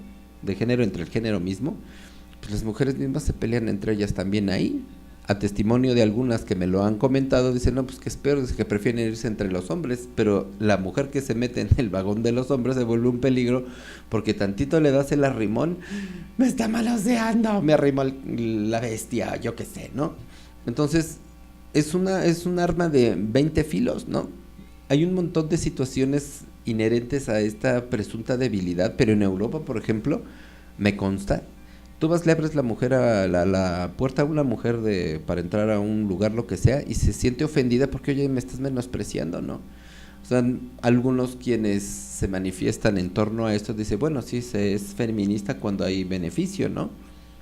entre el género mismo, pues las mujeres mismas se pelean entre ellas también ahí. A testimonio de algunas que me lo han comentado, dicen, no, pues que es peor, es que prefieren irse entre los hombres, pero la mujer que se mete en el vagón de los hombres se vuelve un peligro, porque tantito le das el arrimón, me está manoseando, me arrimó la bestia, yo qué sé, ¿no? Entonces, es un arma de 20 filos, ¿no? Hay un montón de situaciones inherentes a esta presunta debilidad, pero en Europa, por ejemplo, me consta, tú le abres la mujer a la puerta a una mujer para entrar a un lugar, lo que sea, y se siente ofendida porque, oye, me estás menospreciando, ¿no? O sea, algunos quienes se manifiestan en torno a esto dicen, bueno, sí, se es feminista cuando hay beneficio, ¿no?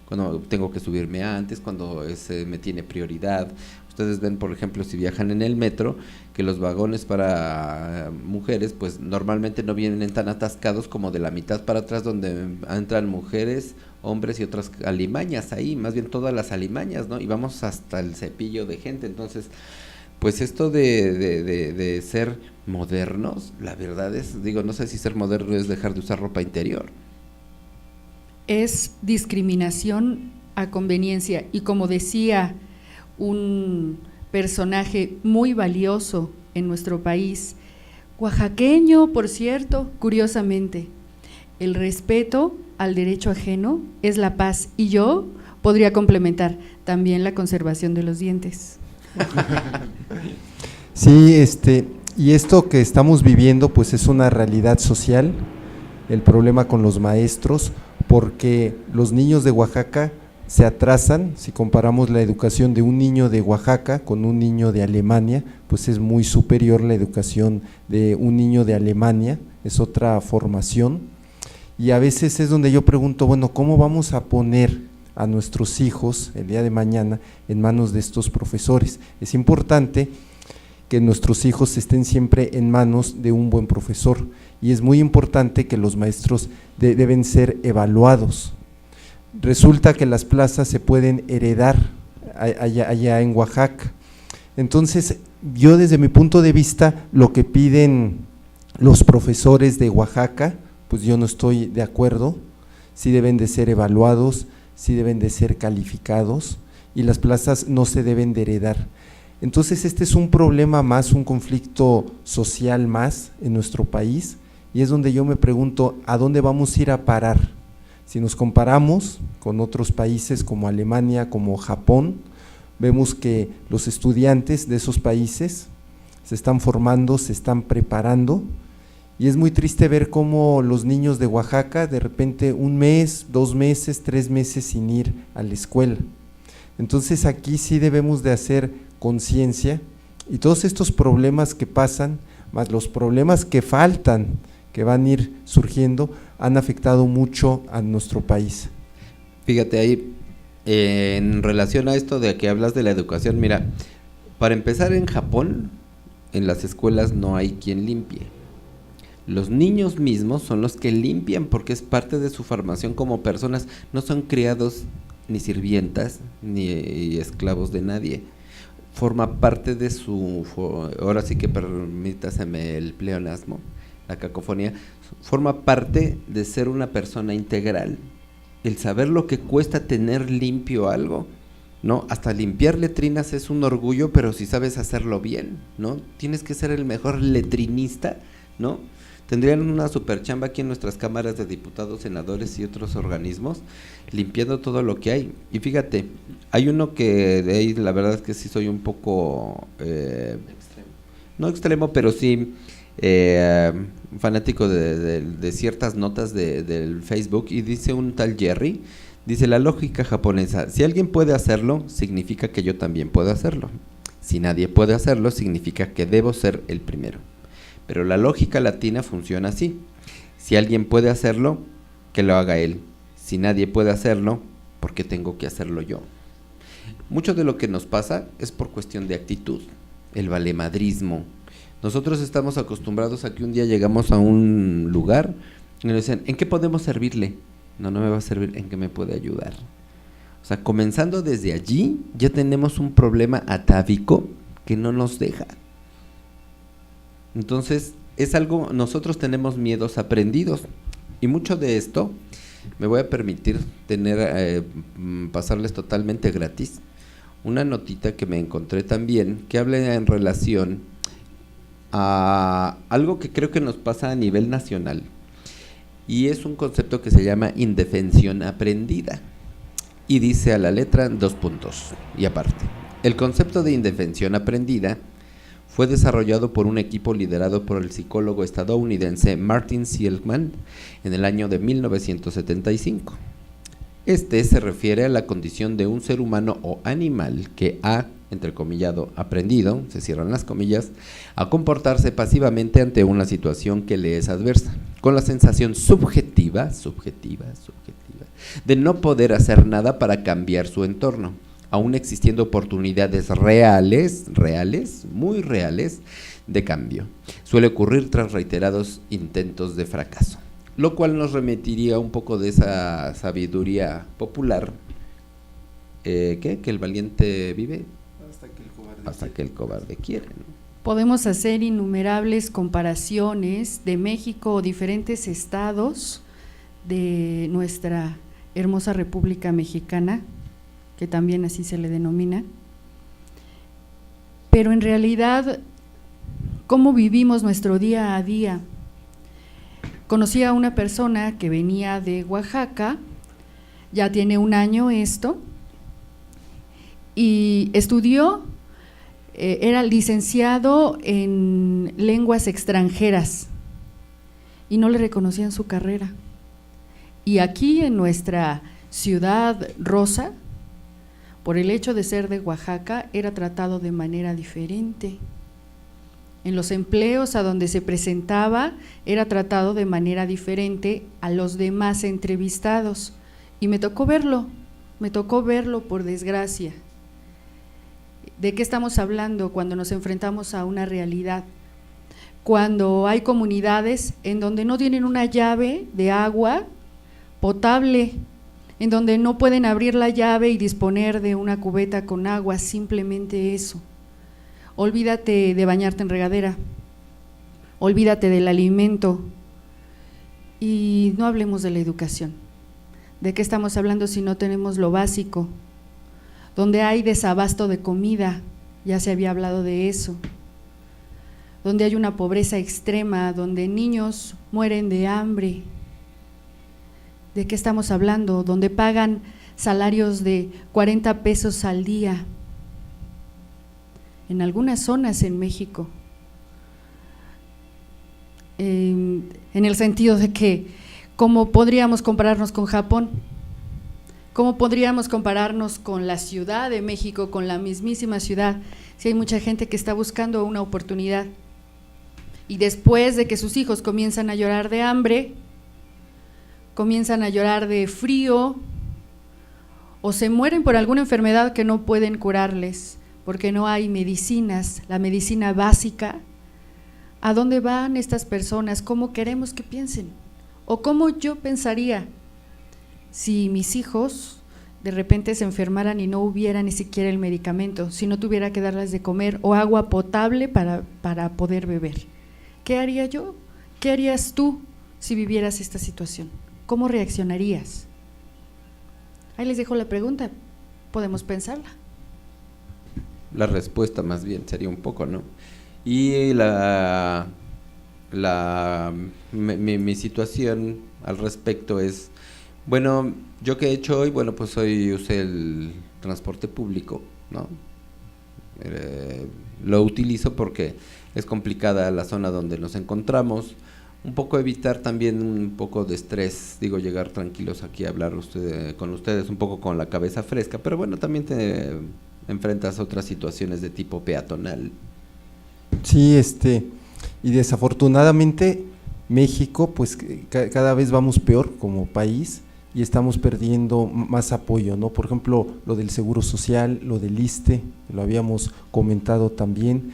Cuando tengo que subirme antes, cuando me tiene prioridad. Ustedes ven, por ejemplo, si viajan en el metro, que los vagones para mujeres, pues normalmente no vienen tan atascados como de la mitad para atrás, donde entran mujeres, hombres y otras alimañas ahí, más bien todas las alimañas, ¿no? Y vamos hasta el cepillo de gente. Entonces, pues esto de ser modernos, la verdad es, digo, no sé si ser moderno es dejar de usar ropa interior. Es discriminación a conveniencia, y como decía un personaje muy valioso en nuestro país, oaxaqueño, por cierto, curiosamente, el respeto al derecho ajeno es la paz, y yo podría complementar también la conservación de los dientes. Sí, y esto que estamos viviendo pues es una realidad social, el problema con los maestros, porque los niños de Oaxaca se atrasan. Si comparamos la educación de un niño de Oaxaca con un niño de Alemania, pues es muy superior la educación de un niño de Alemania, es otra formación, y a veces es donde yo pregunto, bueno, ¿cómo vamos a poner a nuestros hijos el día de mañana en manos de estos profesores? Es importante que nuestros hijos estén siempre en manos de un buen profesor, y es muy importante que los maestros deben ser evaluados. Resulta que las plazas se pueden heredar allá en Oaxaca. Entonces, yo desde mi punto de vista, lo que piden los profesores de Oaxaca, pues yo no estoy de acuerdo. Sí deben de ser evaluados, sí deben de ser calificados, y las plazas no se deben de heredar. Entonces, este es un problema más, un conflicto social más en nuestro país, y es donde yo me pregunto, ¿a dónde vamos a ir a parar? Si nos comparamos con otros países como Alemania, como Japón, vemos que los estudiantes de esos países se están formando, se están preparando, y es muy triste ver cómo los niños de Oaxaca de repente 1 mes, 2 meses, 3 meses sin ir a la escuela. Entonces aquí sí debemos de hacer conciencia, y todos estos problemas que pasan, más los problemas que faltan, que van a ir surgiendo, han afectado mucho a nuestro país. Fíjate ahí, en relación a esto de que hablas de la educación, mira, Para empezar, en Japón, en las escuelas no hay quien limpie. Los niños mismos son los que limpian porque es parte de su formación como personas. No son criados ni sirvientas ni esclavos de nadie. Forma parte de su, ahora sí que permítaseme el pleonasmo, la cacofonía, forma parte de ser una persona integral. El saber lo que cuesta tener limpio algo, ¿no? Hasta limpiar letrinas es un orgullo, pero si sabes hacerlo bien, ¿no? Tienes que ser el mejor letrinista, ¿no? Tendrían una super chamba aquí en nuestras cámaras de diputados, senadores y otros organismos, limpiando todo lo que hay. Y fíjate, hay uno que de ahí la verdad es que sí soy un poco, no extremo, pero sí fanático de ciertas notas del Facebook, y dice un tal Jerry, dice: la lógica japonesa, si alguien puede hacerlo, significa que yo también puedo hacerlo. Si nadie puede hacerlo, significa que debo ser el primero. Pero la lógica latina funciona así: si alguien puede hacerlo, que lo haga él. Si nadie puede hacerlo, ¿por qué tengo que hacerlo yo? Mucho de lo que nos pasa es por cuestión de actitud, el valemadrismo. Nosotros estamos acostumbrados a que un día llegamos a un lugar y nos dicen: ¿en qué podemos servirle? No, no me va a servir, ¿en qué me puede ayudar? O sea, comenzando desde allí, ya tenemos un problema atávico que no nos deja. Entonces, es algo, nosotros tenemos miedos aprendidos, y mucho de esto me voy a permitir pasarles totalmente gratis una notita que me encontré también, que habla en relación a algo que creo que nos pasa a nivel nacional, y es un concepto que se llama indefensión aprendida, y dice a la letra 2 puntos, y aparte, el concepto de indefensión aprendida fue desarrollado por un equipo liderado por el psicólogo estadounidense Martin Seligman en el año de 1975. Este se refiere a la condición de un ser humano o animal que ha, entrecomillado, aprendido, se cierran las comillas, a comportarse pasivamente ante una situación que le es adversa, con la sensación subjetiva, de no poder hacer nada para cambiar su entorno, aún existiendo oportunidades reales, muy reales, de cambio. Suele ocurrir tras reiterados intentos de fracaso, lo cual nos remitiría un poco de esa sabiduría popular, que el valiente vive hasta que el cobarde quiere, ¿no? Podemos hacer innumerables comparaciones de México o diferentes estados de nuestra hermosa República Mexicana, que también así se le denomina, pero en realidad, ¿cómo vivimos nuestro día a día? Conocí a una persona que venía de Oaxaca, ya tiene un año esto, y estudió, era licenciado en lenguas extranjeras, y no le reconocían su carrera. Y aquí en nuestra ciudad rosa, por el hecho de ser de Oaxaca, era tratado de manera diferente. En los empleos a donde se presentaba, era tratado de manera diferente a los demás entrevistados. Y me tocó verlo por desgracia. ¿De qué estamos hablando cuando nos enfrentamos a una realidad? Cuando hay comunidades en donde no tienen una llave de agua potable, en donde no pueden abrir la llave y disponer de una cubeta con agua, simplemente eso. Olvídate de bañarte en regadera, olvídate del alimento, y no hablemos de la educación. ¿De qué estamos hablando si no tenemos lo básico? Donde hay desabasto de comida, ya se había hablado de eso, donde hay una pobreza extrema, donde niños mueren de hambre. ¿De qué estamos hablando? Donde pagan salarios de 40 pesos al día, en algunas zonas en México, en el sentido de que, ¿cómo podríamos compararnos con Japón? ¿Cómo podríamos compararnos con la Ciudad de México, con la mismísima ciudad, si hay mucha gente que está buscando una oportunidad? Y después de que sus hijos comienzan a llorar de hambre, comienzan a llorar de frío, o se mueren por alguna enfermedad que no pueden curarles, porque no hay medicinas, la medicina básica. ¿A dónde van estas personas? ¿Cómo queremos que piensen? ¿O cómo yo pensaría si mis hijos de repente se enfermaran y no hubiera ni siquiera el medicamento, si no tuviera que darles de comer o agua potable para poder beber? ¿Qué haría yo? ¿Qué harías tú si vivieras esta situación? ¿Cómo reaccionarías? Ahí les dejo la pregunta, podemos pensarla. La respuesta más bien sería un poco, ¿no? Y mi situación al respecto es, bueno, yo que he hecho hoy, bueno, pues hoy usé el transporte público, ¿no? Lo utilizo porque es complicada la zona donde nos encontramos, un poco evitar también un poco de estrés, digo, llegar tranquilos aquí a hablar con ustedes, un poco con la cabeza fresca, pero bueno, también te enfrentas a otras situaciones de tipo peatonal. Sí, y desafortunadamente México, pues cada vez vamos peor como país y estamos perdiendo más apoyo, ¿no? Por ejemplo, lo del Seguro Social, lo del ISSSTE, lo habíamos comentado también.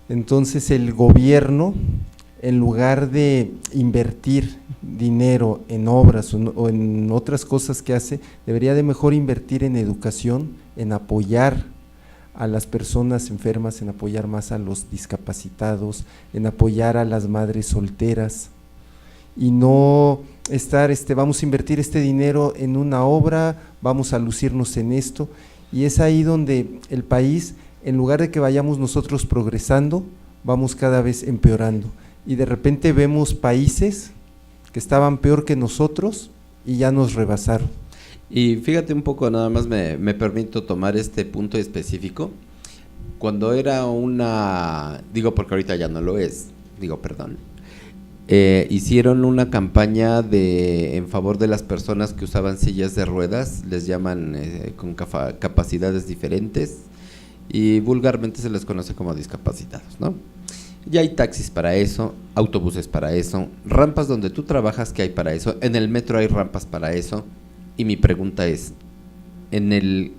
Entonces el gobierno, en lugar de invertir dinero en obras o en otras cosas que hace, debería de mejor invertir en educación, en apoyar a las personas enfermas, en apoyar más a los discapacitados, en apoyar a las madres solteras y no estar, vamos a invertir este dinero en una obra, vamos a lucirnos en esto, y es ahí donde el país, en lugar de que vayamos nosotros progresando, vamos cada vez empeorando, y de repente vemos países que estaban peor que nosotros y ya nos rebasaron. Y fíjate un poco, nada más me permito tomar este punto específico. Cuando era digo porque ahorita ya no lo es, hicieron una campaña en favor de las personas que usaban sillas de ruedas, les llaman con capacidades diferentes y vulgarmente se les conoce como discapacitados, ¿no? Ya hay taxis para eso, autobuses para eso, rampas donde tú trabajas que hay para eso, en el metro hay rampas para eso. Y mi pregunta es, en el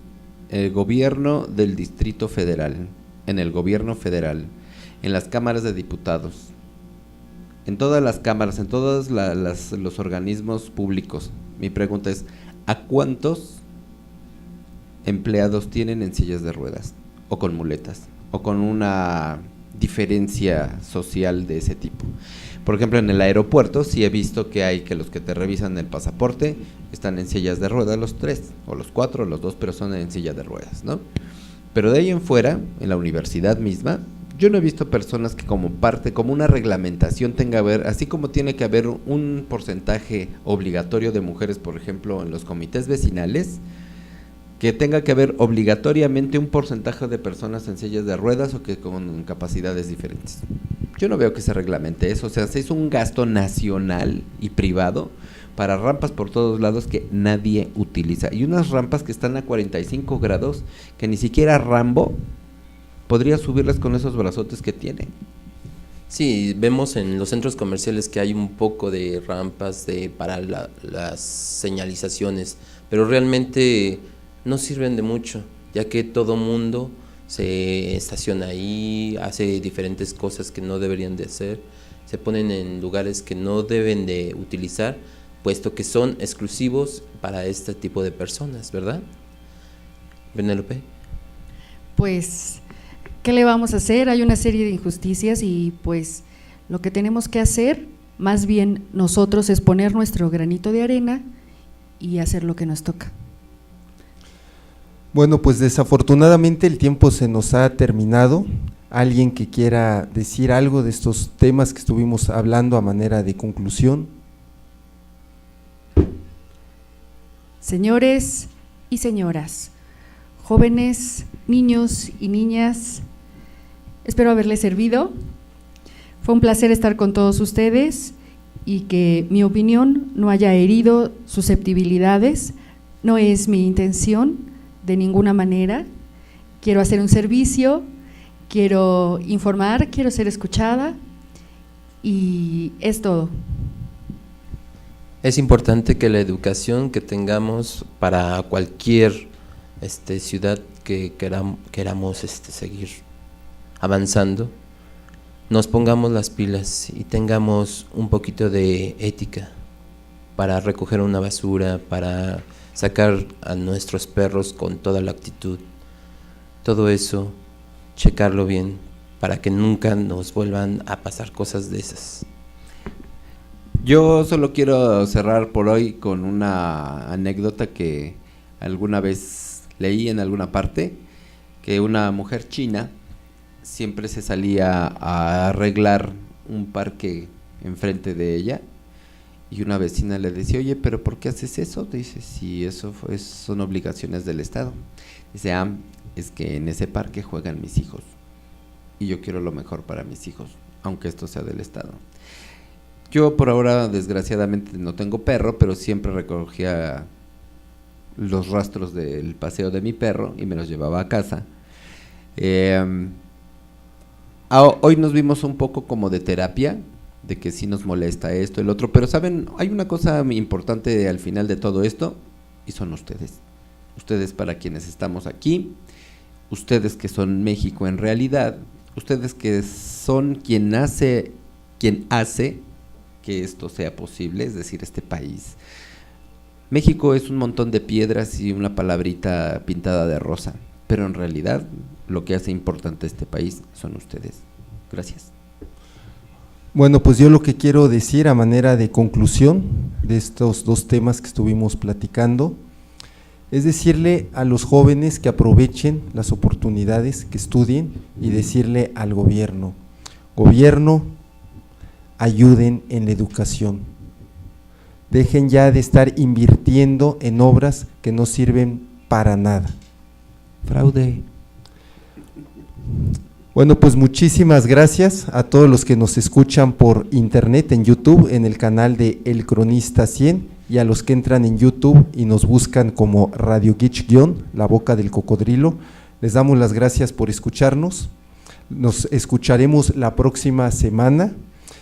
gobierno del Distrito Federal, en el gobierno federal, en las cámaras de diputados, en todas las cámaras, en todos los organismos públicos, mi pregunta es, ¿a cuántos empleados tienen en sillas de ruedas o con muletas o con una diferencia social de ese tipo? Por ejemplo, en el aeropuerto sí he visto que hay que los que te revisan el pasaporte están en sillas de ruedas los 3, o los 4, o los 2, pero son en silla de ruedas, ¿no? Pero de ahí en fuera, en la universidad misma, yo no he visto personas que como una reglamentación tenga que haber, así como tiene que haber un porcentaje obligatorio de mujeres, por ejemplo, en los comités vecinales, que tenga que haber obligatoriamente un porcentaje de personas en sillas de ruedas o que con capacidades diferentes. Yo no veo que se reglamente eso, o sea, se hizo un gasto nacional y privado para rampas por todos lados que nadie utiliza, y unas rampas que están a 45 grados que ni siquiera Rambo podría subirlas con esos brazotes que tiene. Sí, vemos en los centros comerciales que hay un poco de rampas para las señalizaciones, pero realmente no sirven de mucho, ya que todo mundo se estaciona ahí, hace diferentes cosas que no deberían de hacer, se ponen en lugares que no deben de utilizar, puesto que son exclusivos para este tipo de personas, ¿verdad? Penélope. Pues, ¿qué le vamos a hacer? Hay una serie de injusticias y pues lo que tenemos que hacer, más bien nosotros, es poner nuestro granito de arena y hacer lo que nos toca. Bueno, pues desafortunadamente el tiempo se nos ha terminado. ¿Alguien que quiera decir algo de estos temas que estuvimos hablando a manera de conclusión? Señores y señoras, jóvenes, niños y niñas, espero haberles servido. Fue un placer estar con todos ustedes y que mi opinión no haya herido susceptibilidades. No es mi intención de ninguna manera. Quiero hacer un servicio, quiero informar, quiero ser escuchada y es todo. Es importante que la educación que tengamos para cualquier ciudad que queramos seguir avanzando, nos pongamos las pilas y tengamos un poquito de ética para recoger una basura, para sacar a nuestros perros con toda la actitud. Todo eso, checarlo bien para que nunca nos vuelvan a pasar cosas de esas. Yo solo quiero cerrar por hoy con una anécdota que alguna vez leí en alguna parte, que una mujer china siempre se salía a arreglar un parque enfrente de ella y una vecina le decía, oye, pero ¿por qué haces eso? Dice, si eso son obligaciones del Estado. Dice, es que en ese parque juegan mis hijos y yo quiero lo mejor para mis hijos, aunque esto sea del Estado. Yo por ahora desgraciadamente no tengo perro, pero siempre recogía los rastros del paseo de mi perro y me los llevaba a casa. Hoy nos vimos un poco como de terapia, de que sí nos molesta esto, el otro, pero saben, hay una cosa importante al final de todo esto y son ustedes. Ustedes para quienes estamos aquí, ustedes que son México en realidad, ustedes que son quien hace que esto sea posible, es decir, este país. México es un montón de piedras y una palabrita pintada de rosa, pero en realidad lo que hace importante este país son ustedes. Gracias. Bueno, pues yo lo que quiero decir a manera de conclusión de estos dos temas que estuvimos platicando es decirle a los jóvenes que aprovechen las oportunidades, que estudien y decirle al gobierno, ayuden en la educación, dejen ya de estar invirtiendo en obras que no sirven para nada. Fraude. Bueno, pues muchísimas gracias a todos los que nos escuchan por internet en YouTube, en el canal de El Cronista 100, y a los que entran en YouTube y nos buscan como Radio Geek – La Boca del Cocodrilo. Les damos las gracias por escucharnos. Nos escucharemos la próxima semana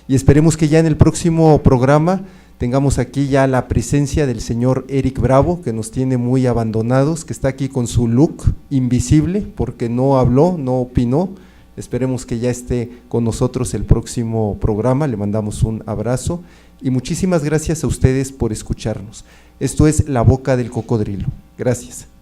y esperemos que ya en el próximo programa tengamos aquí ya la presencia del señor Eric Bravo, que nos tiene muy abandonados, que está aquí con su look invisible porque no habló, no opinó. Esperemos que ya esté con nosotros el próximo programa. Le mandamos un abrazo y muchísimas gracias a ustedes por escucharnos. Esto es La Boca del Cocodrilo. Gracias.